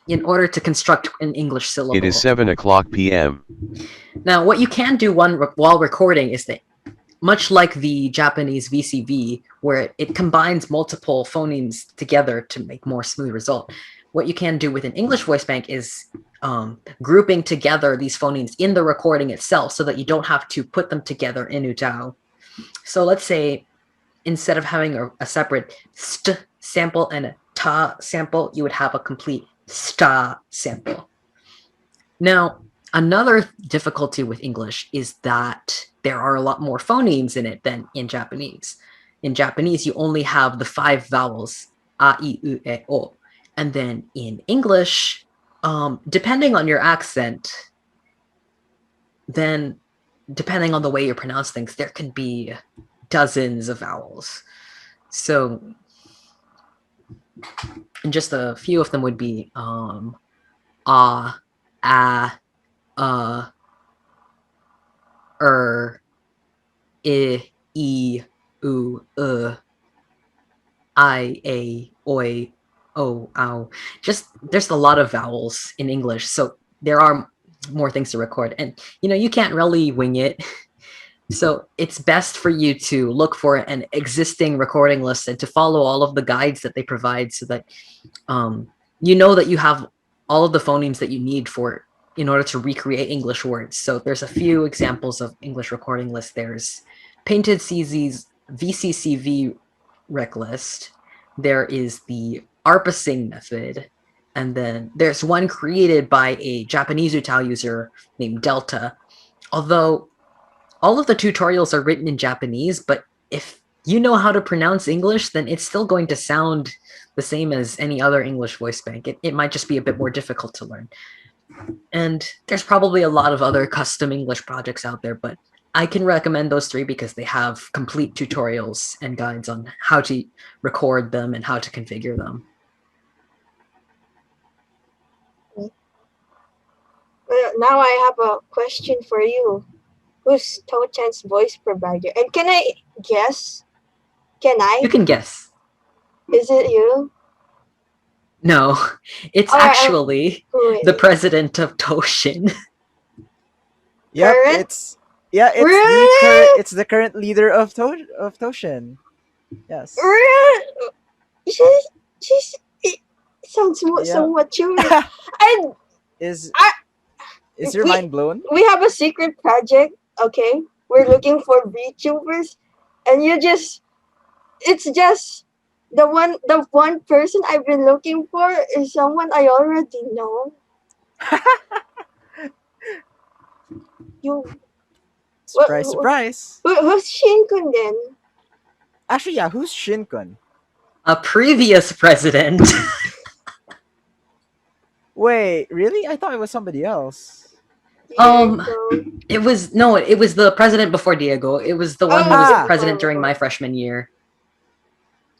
in order to construct an English syllable. It is 7:00 p.m. Now, what you can do while recording is that, much like the Japanese VCV, where it combines multiple phonemes together to make more smooth result, what you can do with an English voice bank is grouping together these phonemes in the recording itself so that you don't have to put them together in UTAU. So let's say instead of having a separate st sample and a ta sample, you would have a complete sta sample. Now, another difficulty with English is that there are a lot more phonemes in it than in Japanese. In Japanese, you only have the 5 vowels, a, I, U, E, O. And then in English, depending on your accent, then depending on the way you pronounce things, there can be dozens of vowels. So, and just a few of them would be a, I, I, U, I, A, Oi, O, Ow. Just, there's a lot of vowels in English, so there are more things to record. And, you can't really wing it. So it's best for you to look for an existing recording list and to follow all of the guides that they provide so that that you have all of the phonemes that you need in order to recreate English words. So there's a few examples of English recording lists. There's Painted CZ's VCCV rec list. There is the ARPAsing method. And then there's one created by a Japanese UTAU user named Delta. Although all of the tutorials are written in Japanese, but if you know how to pronounce English, then it's still going to sound the same as any other English voice bank. It might just be a bit more difficult to learn. And there's probably a lot of other custom English projects out there, but I can recommend those 3 because they have complete tutorials and guides on how to record them and how to configure them. Well, now I have a question for you. Who's Toushin's voice provider? And can I guess? Can I? You can guess. Is it you? No, it's actually the president of Toushin. Yep, Current? it's it's the current leader of Toushin. Yes. It sounds so mature. And Is your mind blown? we have a secret project, okay? We're looking for VTubers, and it's just the one person I've been looking for is someone I already know. Surprise, surprise. Who's Shinkun then? Actually, yeah. Who's Shinkun? A previous president. Wait, really? I thought it was somebody else. Diego. It was the president before Diego. It was the one who was Ah. president during my freshman year.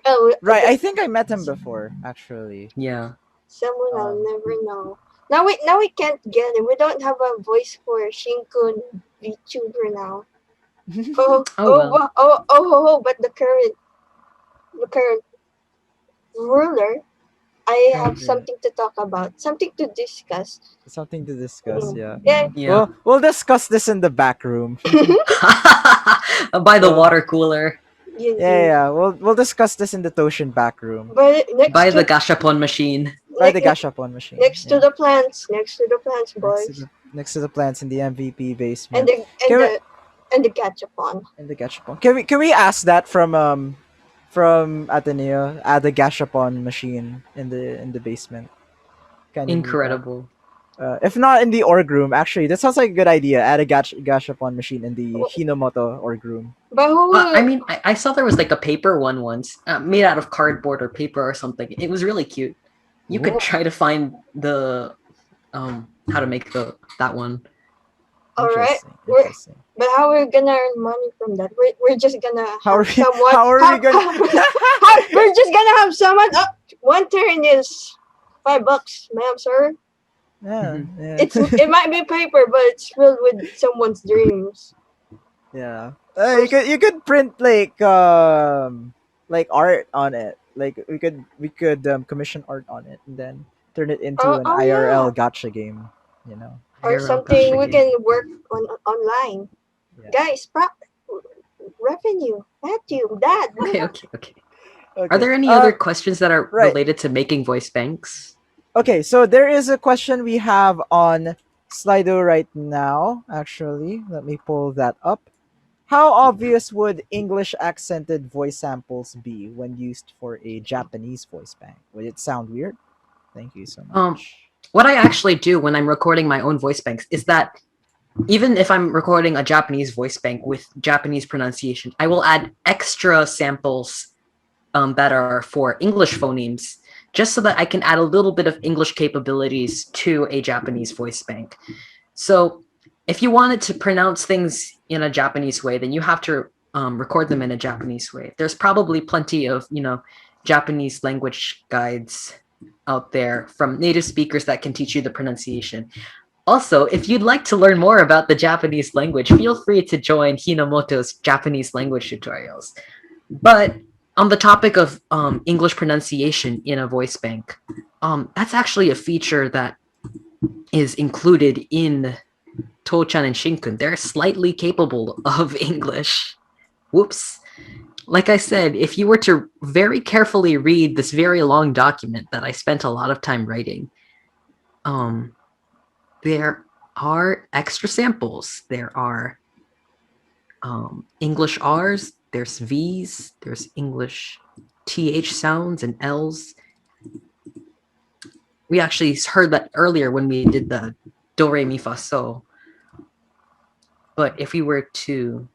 Oh, Right. I think I met him before, actually. Yeah. someone I'll never know. Now we can't get him. We don't have a voice for Shinkun VTuber now. But the current ruler, I have something to talk about, something to discuss. Something to discuss. Yeah. Yeah. Yeah. We'll discuss this in the back room. By the water cooler. Yeah. We'll discuss this in the Toushin back room. But By the gashapon machine. By the gashapon machine. Next to the plants, boys. Next to the plants in the MVP basement. And the gachapon. And the gashapon. Can we ask that from Ateneo? Add the gashapon machine in the basement. Can you do that? Incredible. If not in the org room, actually, that sounds like a good idea. Add a gashapon machine in the Hinomoto org room. But who? I mean, I saw there was like a paper one once, made out of cardboard or paper or something. It was really cute. You could try to find the how to make that one. All right. Interesting. But how are we gonna earn money from that? We're just gonna How are have someone. how are we gonna? We're just gonna have someone. One turn is $5, ma'am, sir. Yeah. It might be paper, but it's filled with someone's dreams. Yeah. You could print like art on it. Like we could commission art on it and then turn it into an IRL gacha game. You know. Or something we can work online. Yeah. Guys, revenue, Matthew, Dad. Okay. Are there any other questions that are related to making voice banks? Okay, so there is a question we have on Slido right now. Actually, let me pull that up. How obvious would English accented voice samples be when used for a Japanese voice bank? Would it sound weird? Thank you so much. What I actually do when I'm recording my own voice banks is that even if I'm recording a Japanese voice bank with Japanese pronunciation, I will add extra samples that are for English phonemes, just so that I can add a little bit of English capabilities to a Japanese voice bank. So if you wanted to pronounce things in a Japanese way, then you have to record them in a Japanese way. There's probably plenty of, Japanese language guides out there from native speakers that can teach you the pronunciation. Also, if you'd like to learn more about the Japanese language, feel free to join Hinomoto's Japanese language tutorials. But on the topic of English pronunciation in a voice bank, that's actually a feature that is included in Toushin and Shinkun. They're slightly capable of English. Whoops. Like I said, if you were to very carefully read this very long document that I spent a lot of time writing, there are extra samples. There are English R's, there's V's, there's English TH sounds and L's. We actually heard that earlier when we did the Do, Re, Mi, Fa, So. But if we were to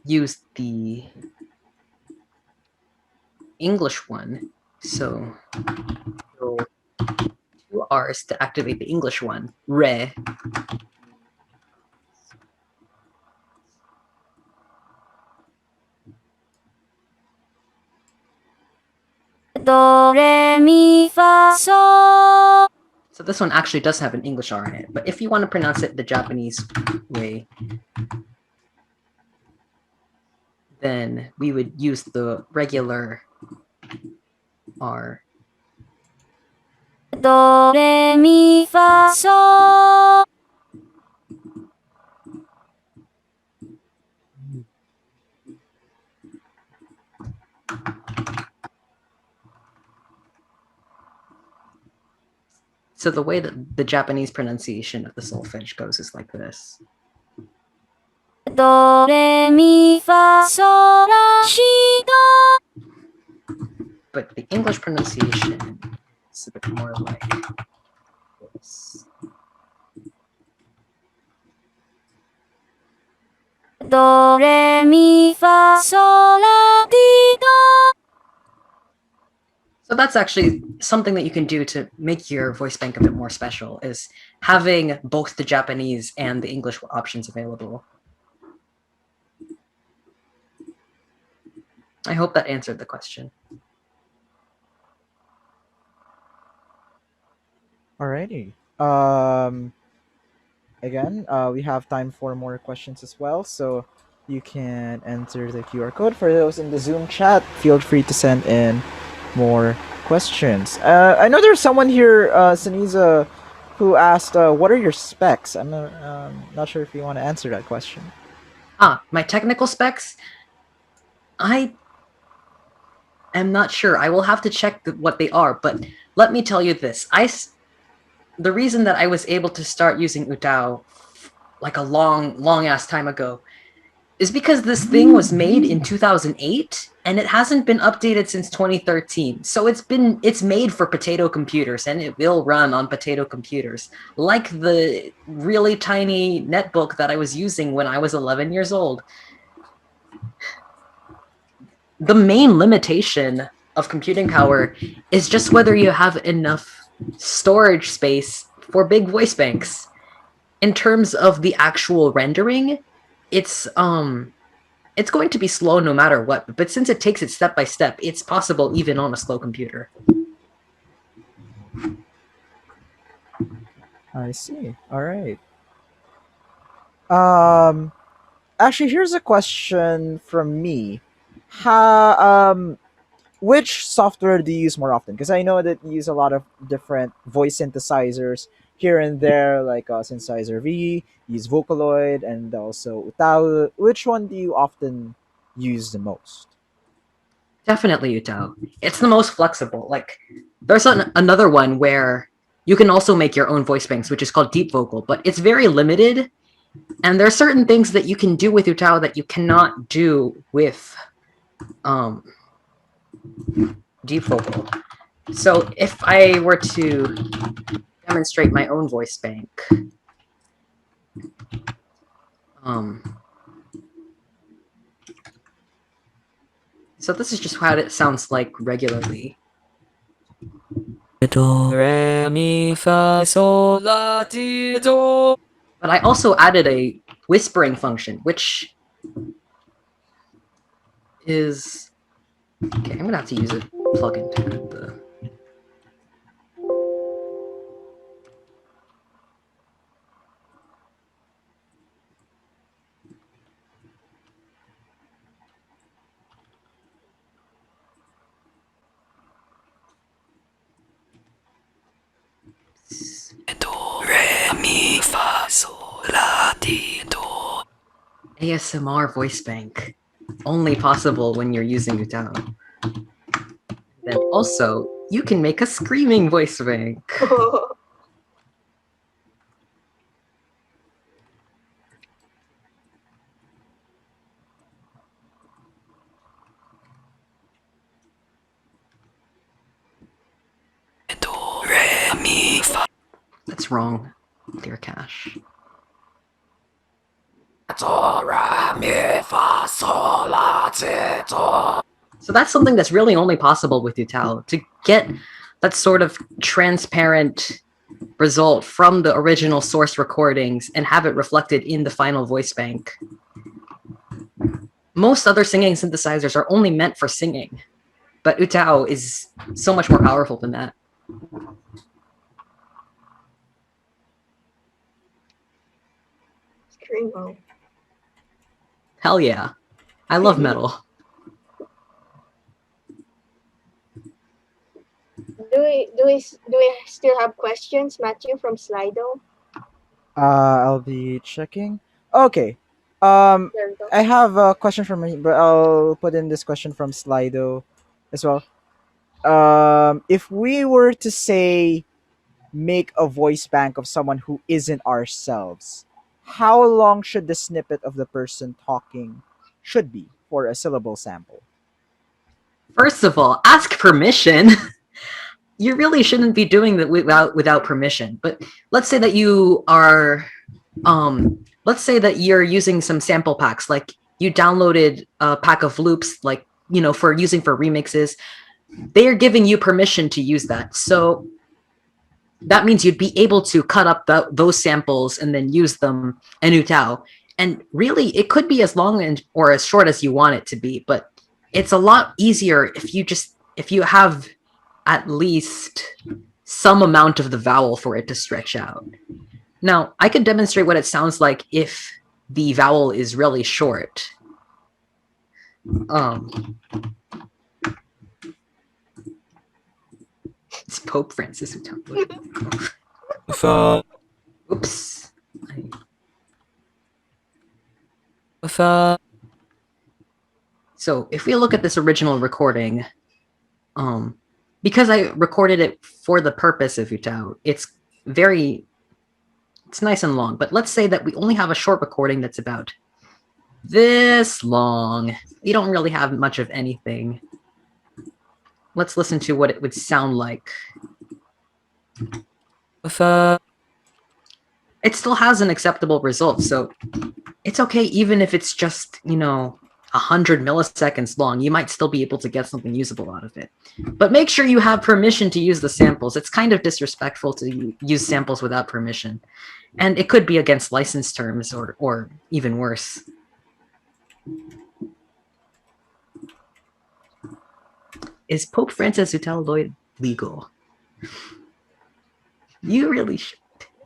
use the English one, so 2 R's to activate the English one, Re. Do, Re, Mi, Fa, So. So this one actually does have an English R in it, but if you want to pronounce it the Japanese way, then we would use the regular R. Do, Re, Mi, Fa, So. So the way that the Japanese pronunciation of the solfege goes is like this. Do, Re, Mi, Fa, So, La, Si, Do. But the English pronunciation is a bit more like this. Do, do, re, mi, fa, sol, la, ti, do. So that's actually something that you can do to make your voice bank a bit more special, is having both the Japanese and the English options available. I hope that answered the question. Alrighty. Again, we have time for more questions as well, so you can enter the QR code. For those in the Zoom chat, feel free to send in more questions. I know there's someone here, Saniza, who asked, what are your specs? I'm not sure if you want to answer that question. My technical specs? I am not sure. I will have to check what they are, but let me tell you this. The reason that I was able to start using UTAU like a long ass time ago is because this thing was made in 2008 and it hasn't been updated since 2013. So it's made for potato computers and it will run on potato computers, like the really tiny netbook that I was using when I was 11 years old. The main limitation of computing power is just whether you have enough storage space for big voice banks. In terms of the actual rendering, it's going to be slow no matter what, but since it takes it step by step, it's possible even on a slow computer. I see. All right. Actually, here's a question from me. Which software do you use more often? Because I know that you use a lot of different voice synthesizers here and there, like Synthesizer V, use Vocaloid, and also UTAU. Which one do you often use the most? Definitely UTAU. It's the most flexible. Like, there's another one where you can also make your own voice banks, which is called Deep Vocal, but it's very limited. And there are certain things that you can do with UTAU that you cannot do with Deep Vocal. So if I were to demonstrate my own voice bank, so this is just how it sounds like regularly. Do, re, mi, fa, sol, la, ti, do. But I also added a whispering function, which is... Okay, I'm gonna have to use a plugin to add the... Do, re, mi, fa, sol, la, ti, do. ASMR voice bank. Only possible when you're using UTAU. Then also, you can make a screaming voice bank. Do, re, mi, fa. That's wrong. Clear cache. Do, re, mi, fa, sol, la, ti, do. So that's something that's really only possible with UTAU, to get that sort of transparent result from the original source recordings and have it reflected in the final voice bank. Most other singing synthesizers are only meant for singing, but UTAU is so much more powerful than that. Screamo. Hell yeah. I love metal. Do we still have questions, Matthew, from Slido? I'll be checking. Okay. There we go. I have a question from me, but I'll put in this question from Slido as well. If we were to say make a voice bank of someone who isn't ourselves, how long should the snippet of the person talking should be for a syllable sample? First of all, ask permission. You really shouldn't be doing that without permission. But let's say that you are let's say that you're using some sample packs, like you downloaded a pack of loops, like, for using for remixes. They are giving you permission to use that. So that means you'd be able to cut up those samples and then use them in UTAU. And really, it could be as long or as short as you want it to be, but it's a lot easier if you have at least some amount of the vowel for it to stretch out. Now, I could demonstrate what it sounds like if the vowel is really short. It's Pope Francis who talked about Oops. So if we look at this original recording, because I recorded it for the purpose of UTAU, it's nice and long. But let's say that we only have a short recording that's about this long. You don't really have much of anything. Let's listen to what it would sound like. It still has an acceptable result, so it's okay even if it's just, 100 milliseconds long. You might still be able to get something usable out of it. But make sure you have permission to use the samples. It's kind of disrespectful to use samples without permission. And it could be against license terms or even worse. Is Pope Francis UTAU legal? You really should.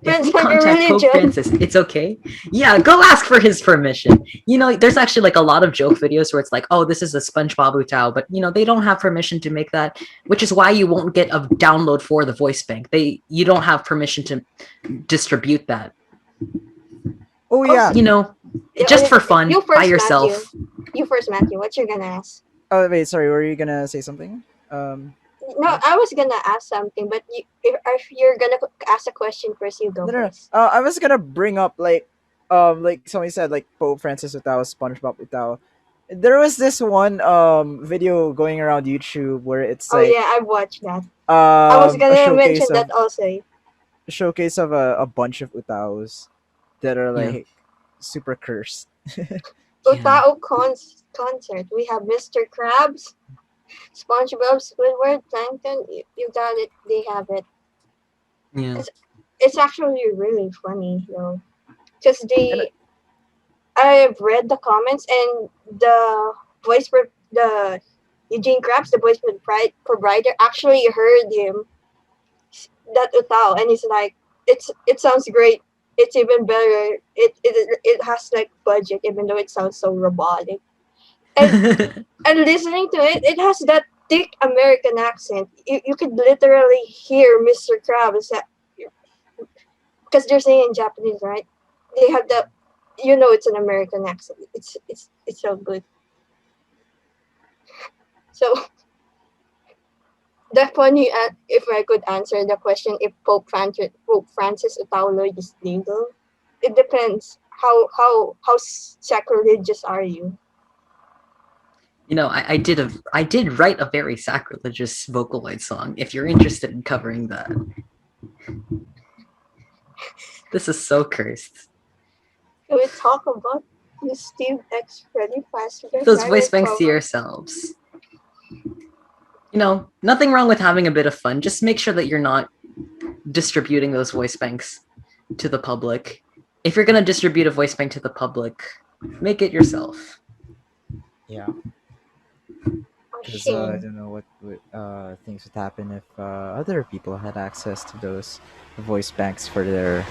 If you contact Pope Francis, it's okay. Yeah, go ask for his permission. There's actually like a lot of joke videos where it's like, oh, this is a SpongeBob UTAU, but they don't have permission to make that, which is why you won't get a download for the voice bank. You don't have permission to distribute that. Oh yeah. Just for fun, by yourself. Matthew. You first, Matthew. What you're gonna ask? Oh wait, sorry. Were you gonna say something? No, I was gonna ask something, but if you're gonna ask a question first, you go first. I was gonna bring up like somebody said, like Pope Francis UTAU, SpongeBob UTAU. There was this one video going around YouTube where it's like, yeah, I watched that. I was gonna mention that also. A showcase of a bunch of UTAUs that are like super cursed. UTAU concert. We have Mr. Krabs, SpongeBob, Squidward, Plankton. You got it. They have it. Yeah. It's actually really funny though, because I've read the comments and the Eugene Krabs, the voice provider, actually heard him that UTAU, and he's like, it sounds great. It's even better. It has like budget, even though it sounds so robotic. And and listening to it, it has that thick American accent. You could literally hear Mr. Krabs because they're saying in Japanese, right? They have the, it's an American accent. It's so good. So definitely, if I could answer the question, if Pope Francis UTAU is legal, it depends. How sacrilegious are you? I did write a very sacrilegious Vocaloid song. If you're interested in covering that, this is so cursed. Can we talk about the Steve X Freddy Fazbear? Those voice banks to yourselves. Nothing wrong with having a bit of fun. Just make sure that you're not distributing those voice banks to the public. If you're going to distribute a voice bank to the public, make it yourself. Yeah. Because I don't know what things would happen if other people had access to those voice banks for their,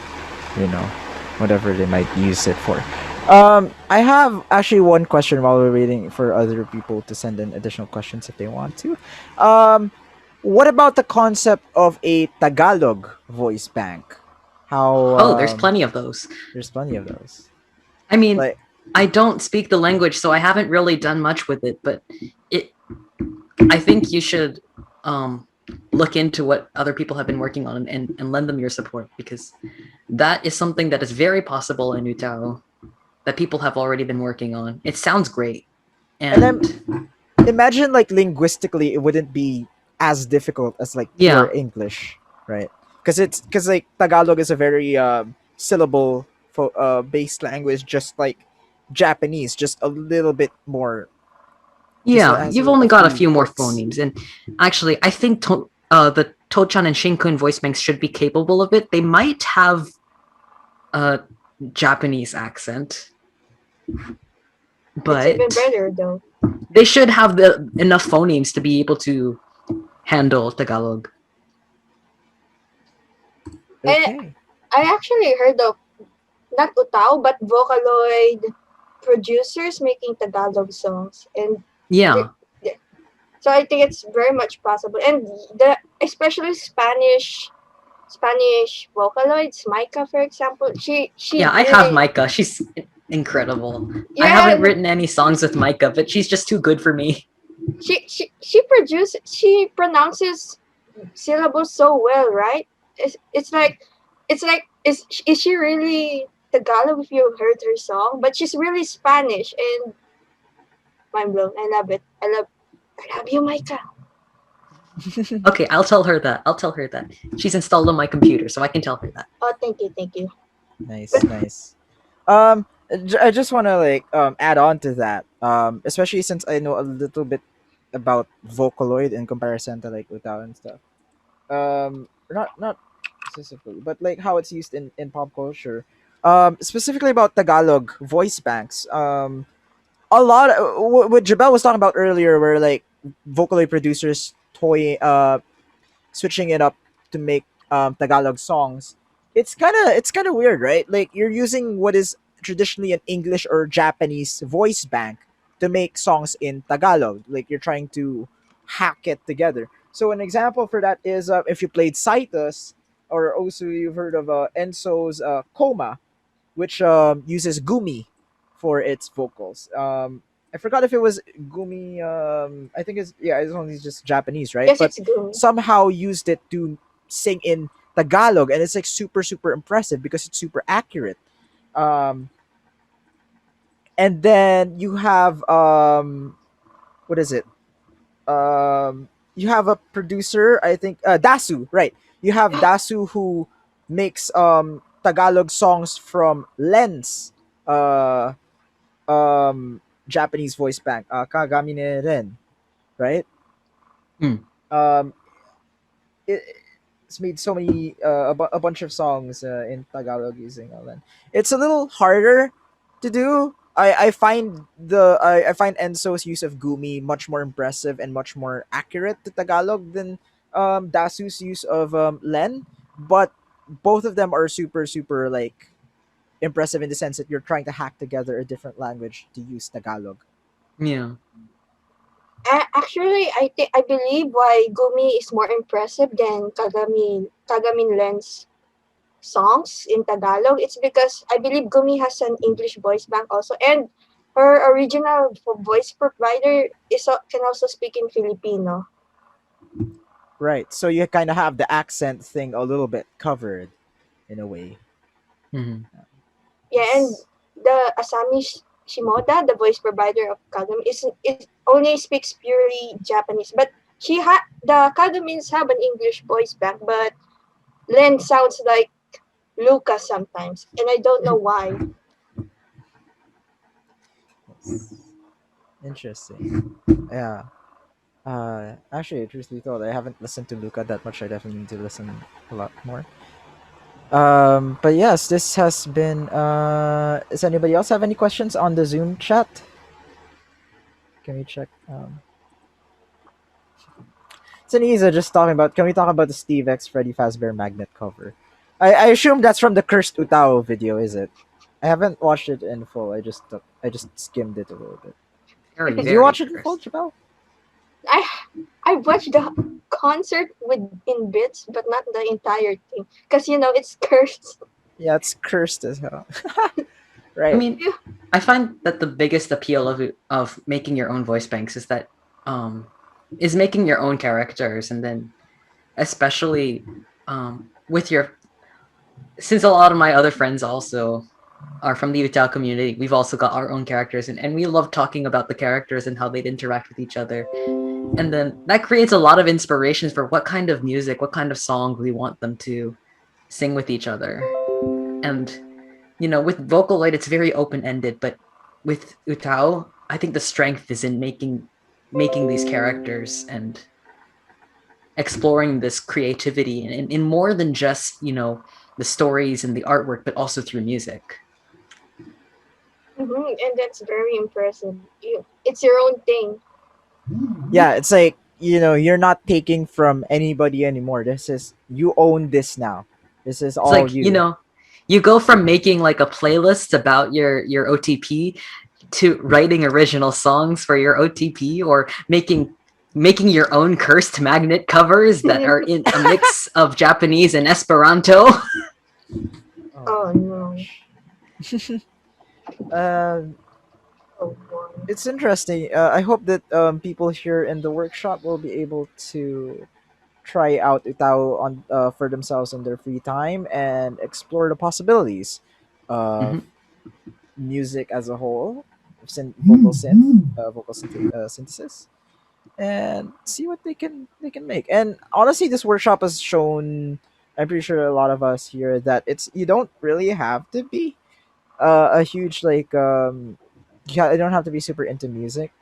whatever they might use it for. I have actually one question while we're waiting for other people to send in additional questions if they want to. What about the concept of a Tagalog voice bank? There's plenty of those. There's plenty of those. I mean, I don't speak the language, so I haven't really done much with it, but I think you should look into what other people have been working on and lend them your support, because that is something that is very possible in UTAU that people have already been working on. It sounds great. And then imagine like linguistically it wouldn't be as difficult as like pure English, right? Because like Tagalog is a very syllable based language, just like Japanese, just a little bit more. Yeah, you've only got a few more quirks. phonemes, and actually, I think the Tochan and Shinkun voice banks should be capable of it. They might have a Japanese accent, but It's even better though. they should have enough phonemes to be able to handle Tagalog. Okay. I actually heard of not UTAU but Vocaloid producers making Tagalog songs, and Yeah, so I think it's very much possible. And especially Spanish Vocaloids, Micah for example, she yeah, I have Micah. She's incredible. I haven't written any songs with Micah, but she's just too good for me. She pronounces syllables so well, right? It's like is she really Tagalog if you heard her song? But she's really Spanish, and mind blown. I love it. I love you, Micah. Okay, I'll tell her that. She's installed on my computer, so I can tell her that. Oh, thank you. Nice. I just want to add on to that. Especially since I know a little bit about Vocaloid in comparison to like UTAU and stuff. Not specifically, but like how it's used in pop culture. Specifically about Tagalog voice banks. A lot what Jabel was talking about earlier, where like Vocaloid producers switching it up to make Tagalog songs. It's kind of weird, right? Like you're using what is traditionally an English or Japanese voice bank to make songs in Tagalog. Like you're trying to hack it together. So an example for that is if you played Citus, or also you've heard of Enzo's Coma, which uses Gumi for its vocals. I forgot if it was Gumi. I think it's only just Japanese, right? Yes, But it's Gumi. somehow used it to sing in Tagalog, and it's like super impressive because it's super accurate. Um, and then you have what is it? You have a producer, I think Dasu, right? You have Dasu who makes Tagalog songs from Lens Japanese voice bank, Kagami ne Ren, right? Hmm. It's made so many a bunch of songs in Tagalog using Len. It's a little harder to do. I find Enzo's use of Gumi much more impressive and much more accurate to Tagalog than Dasu's use of Len, but both of them are super like impressive in the sense that you're trying to hack together a different language to use Tagalog. Yeah. Actually, I believe why Gumi is more impressive than Kagamin Lens songs in Tagalog. It's because I believe Gumi has an English voice bank also, and her original voice provider can also speak in Filipino. Right. So you kind of have the accent thing a little bit covered in a way. Mm-hmm. Yeah, and the Asami Shimoda, the voice provider of Kagami, is only speaks purely Japanese. But the Kagamins have an English voice bank, but Len sounds like Lucas sometimes, and I don't know why. Interesting. Yeah. Actually, truthfully thought I haven't listened to Luca that much. I definitely need to listen a lot more. But yes, this has been. Does anybody else have any questions on the Zoom chat? Can we check? Saniza just talking about. Can we talk about the Steve X Freddy Fazbear Magnet cover? I assume that's from the Cursed UTAU video, is it? I haven't watched it in full. I just skimmed it a little bit. Did you watch it in full, Jabal? I watched the concert in bits, but not the entire thing, because it's cursed. Yeah, it's cursed as hell. Right. I mean, I find that the biggest appeal of making your own voice banks is that is making your own characters, and then especially with since a lot of my other friends also are from the UTAU community, we've also got our own characters, and we love talking about the characters and how they'd interact with each other. And then that creates a lot of inspirations for what kind of music, what kind of song we want them to sing with each other. And with Vocaloid, it's very open-ended, but with UTAU, I think the strength is in making these characters and exploring this creativity in more than just, the stories and the artwork, but also through music. And that's very impressive. It's your own thing. Yeah, it's like, you're not taking from anybody anymore. This is, you own this now. This is It's all like, you. You go from making like a playlist about your OTP to writing original songs for your OTP, or making your own cursed magnet covers that are in a mix of Japanese and Esperanto. Oh no. It's interesting. I hope that people here in the workshop will be able to try out UTAU on for themselves in their free time and explore the possibilities of music as a whole, vocal synthesis, and see what they can make. And honestly, this workshop has shown, I'm pretty sure a lot of us here, that you don't really have to be a huge yeah, you don't have to be super into music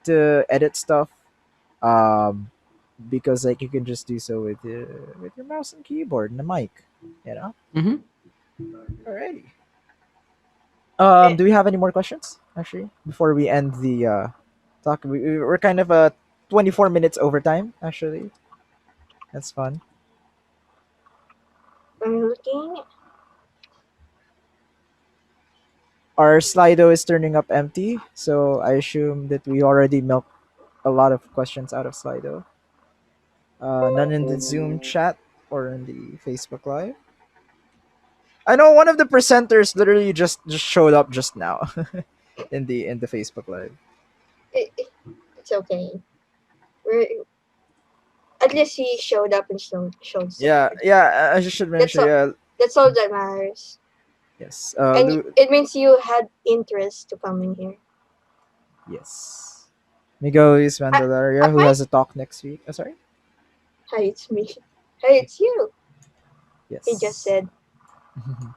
to edit stuff, because like you can just do so with your mouse and keyboard and the mic, Alrighty. Do we have any more questions actually before we end the talk? We're kind of 24 minutes overtime actually. That's fun. I'm looking. Our Slido is turning up empty, so I assume that we already milked a lot of questions out of Slido. None in the Zoom chat or in the Facebook Live. I know one of the presenters literally just showed up just now in the Facebook Live. It's okay. At least he showed up and showed. Yeah. I just should mention. That's all that matters. Yes. And it means you had interest to come in here. Yes. Miguel is Vandalaria, who has a talk next week. Oh, sorry? Hi, it's me. Hey, it's you. Yes. He just said.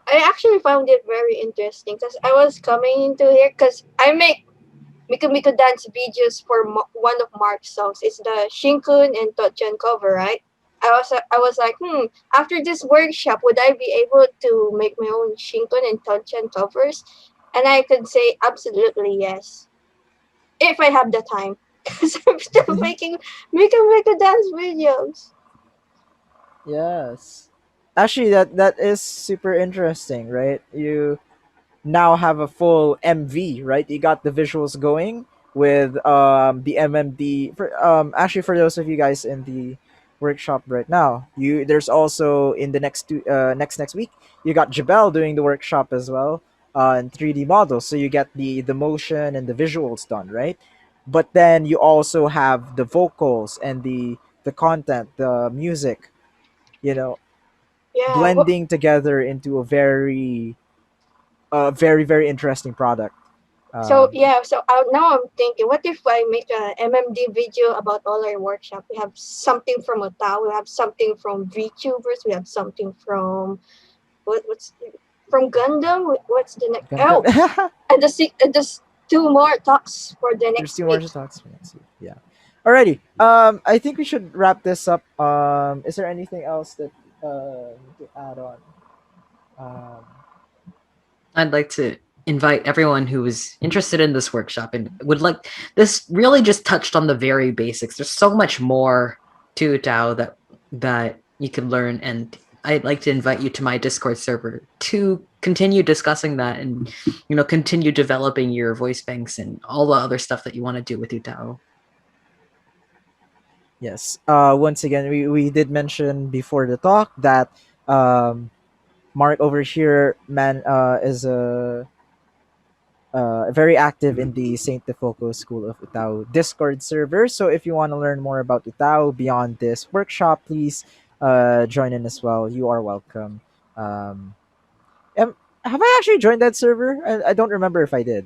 I actually found it very interesting because I was coming into here because I make Miku dance videos for one of Mark's songs. It's the Shinkun and Toushin cover, right? I was like, after this workshop, would I be able to make my own Shinkun and Toushin covers? And I could say absolutely yes, if I have the time, because I'm still making Miku dance videos. Yes, actually, that is super interesting, right? You now have a full MV, right? You got the visuals going with the MMD. For those of you guys in the workshop right now, there's also in the next week you got Jabel doing the workshop as well, in 3D models, so you get the motion and the visuals done, right? But then you also have the vocals and the content, the music, blending together into a very very interesting product. So now I'm thinking, what if I make a MMD video about all our workshop? We have something from UTAU, we have something from VTubers, we have something from what's from Gundam. What's the next? Gundam. Oh, and the 2 more talks for the next. There's 2 more talks for next week. Yeah. Alrighty. I think we should wrap this up. Is there anything else that to add on? I'd like to invite everyone who is interested in this workshop and would like this. Really just touched on the very basics. There's so much more to UTAU that you can learn, and I'd like to invite you to my Discord server to continue discussing that and continue developing your voice banks and all the other stuff that you want to do with UTAU. Yes. Once again, we did mention before the talk that Mark over here, is very active in the Saint Defoco School of UTAU Discord server. So if you want to learn more about UTAU beyond this workshop, please join in as well. You are welcome. Have I actually joined that server? I don't remember if I did.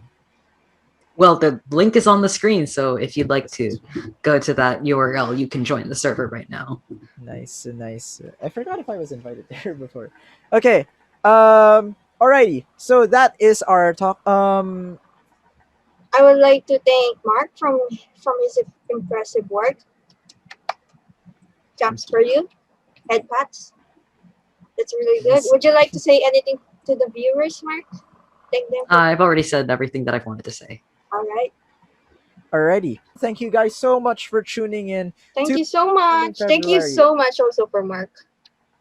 Well, the link is on the screen, so if you'd like to go to that URL, you can join the server right now. Nice. I forgot if I was invited there before. Okay. Alrighty, so that is our talk. I would like to thank Mark from his impressive work. Claps for you. Head pats. That's really good. Yes. Would you like to say anything to the viewers, Mark? Thank them. I've already said everything that I've wanted to say. All right. Alrighty. Thank you guys so much for tuning in. Thank to you so much. Thank you February. so much also for Mark.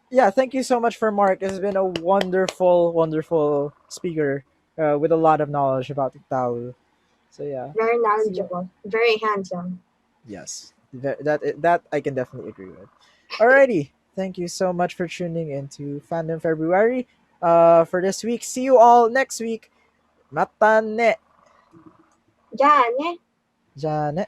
Yeah, thank you so much for Mark. It's been a wonderful, wonderful speaker with a lot of knowledge about UTAU. So yeah. Very knowledgeable. Very handsome. Yes, that I can definitely agree with. Alrighty, thank you so much for tuning into Fandom February. For this week, see you all next week. Matane. Jane. Jane.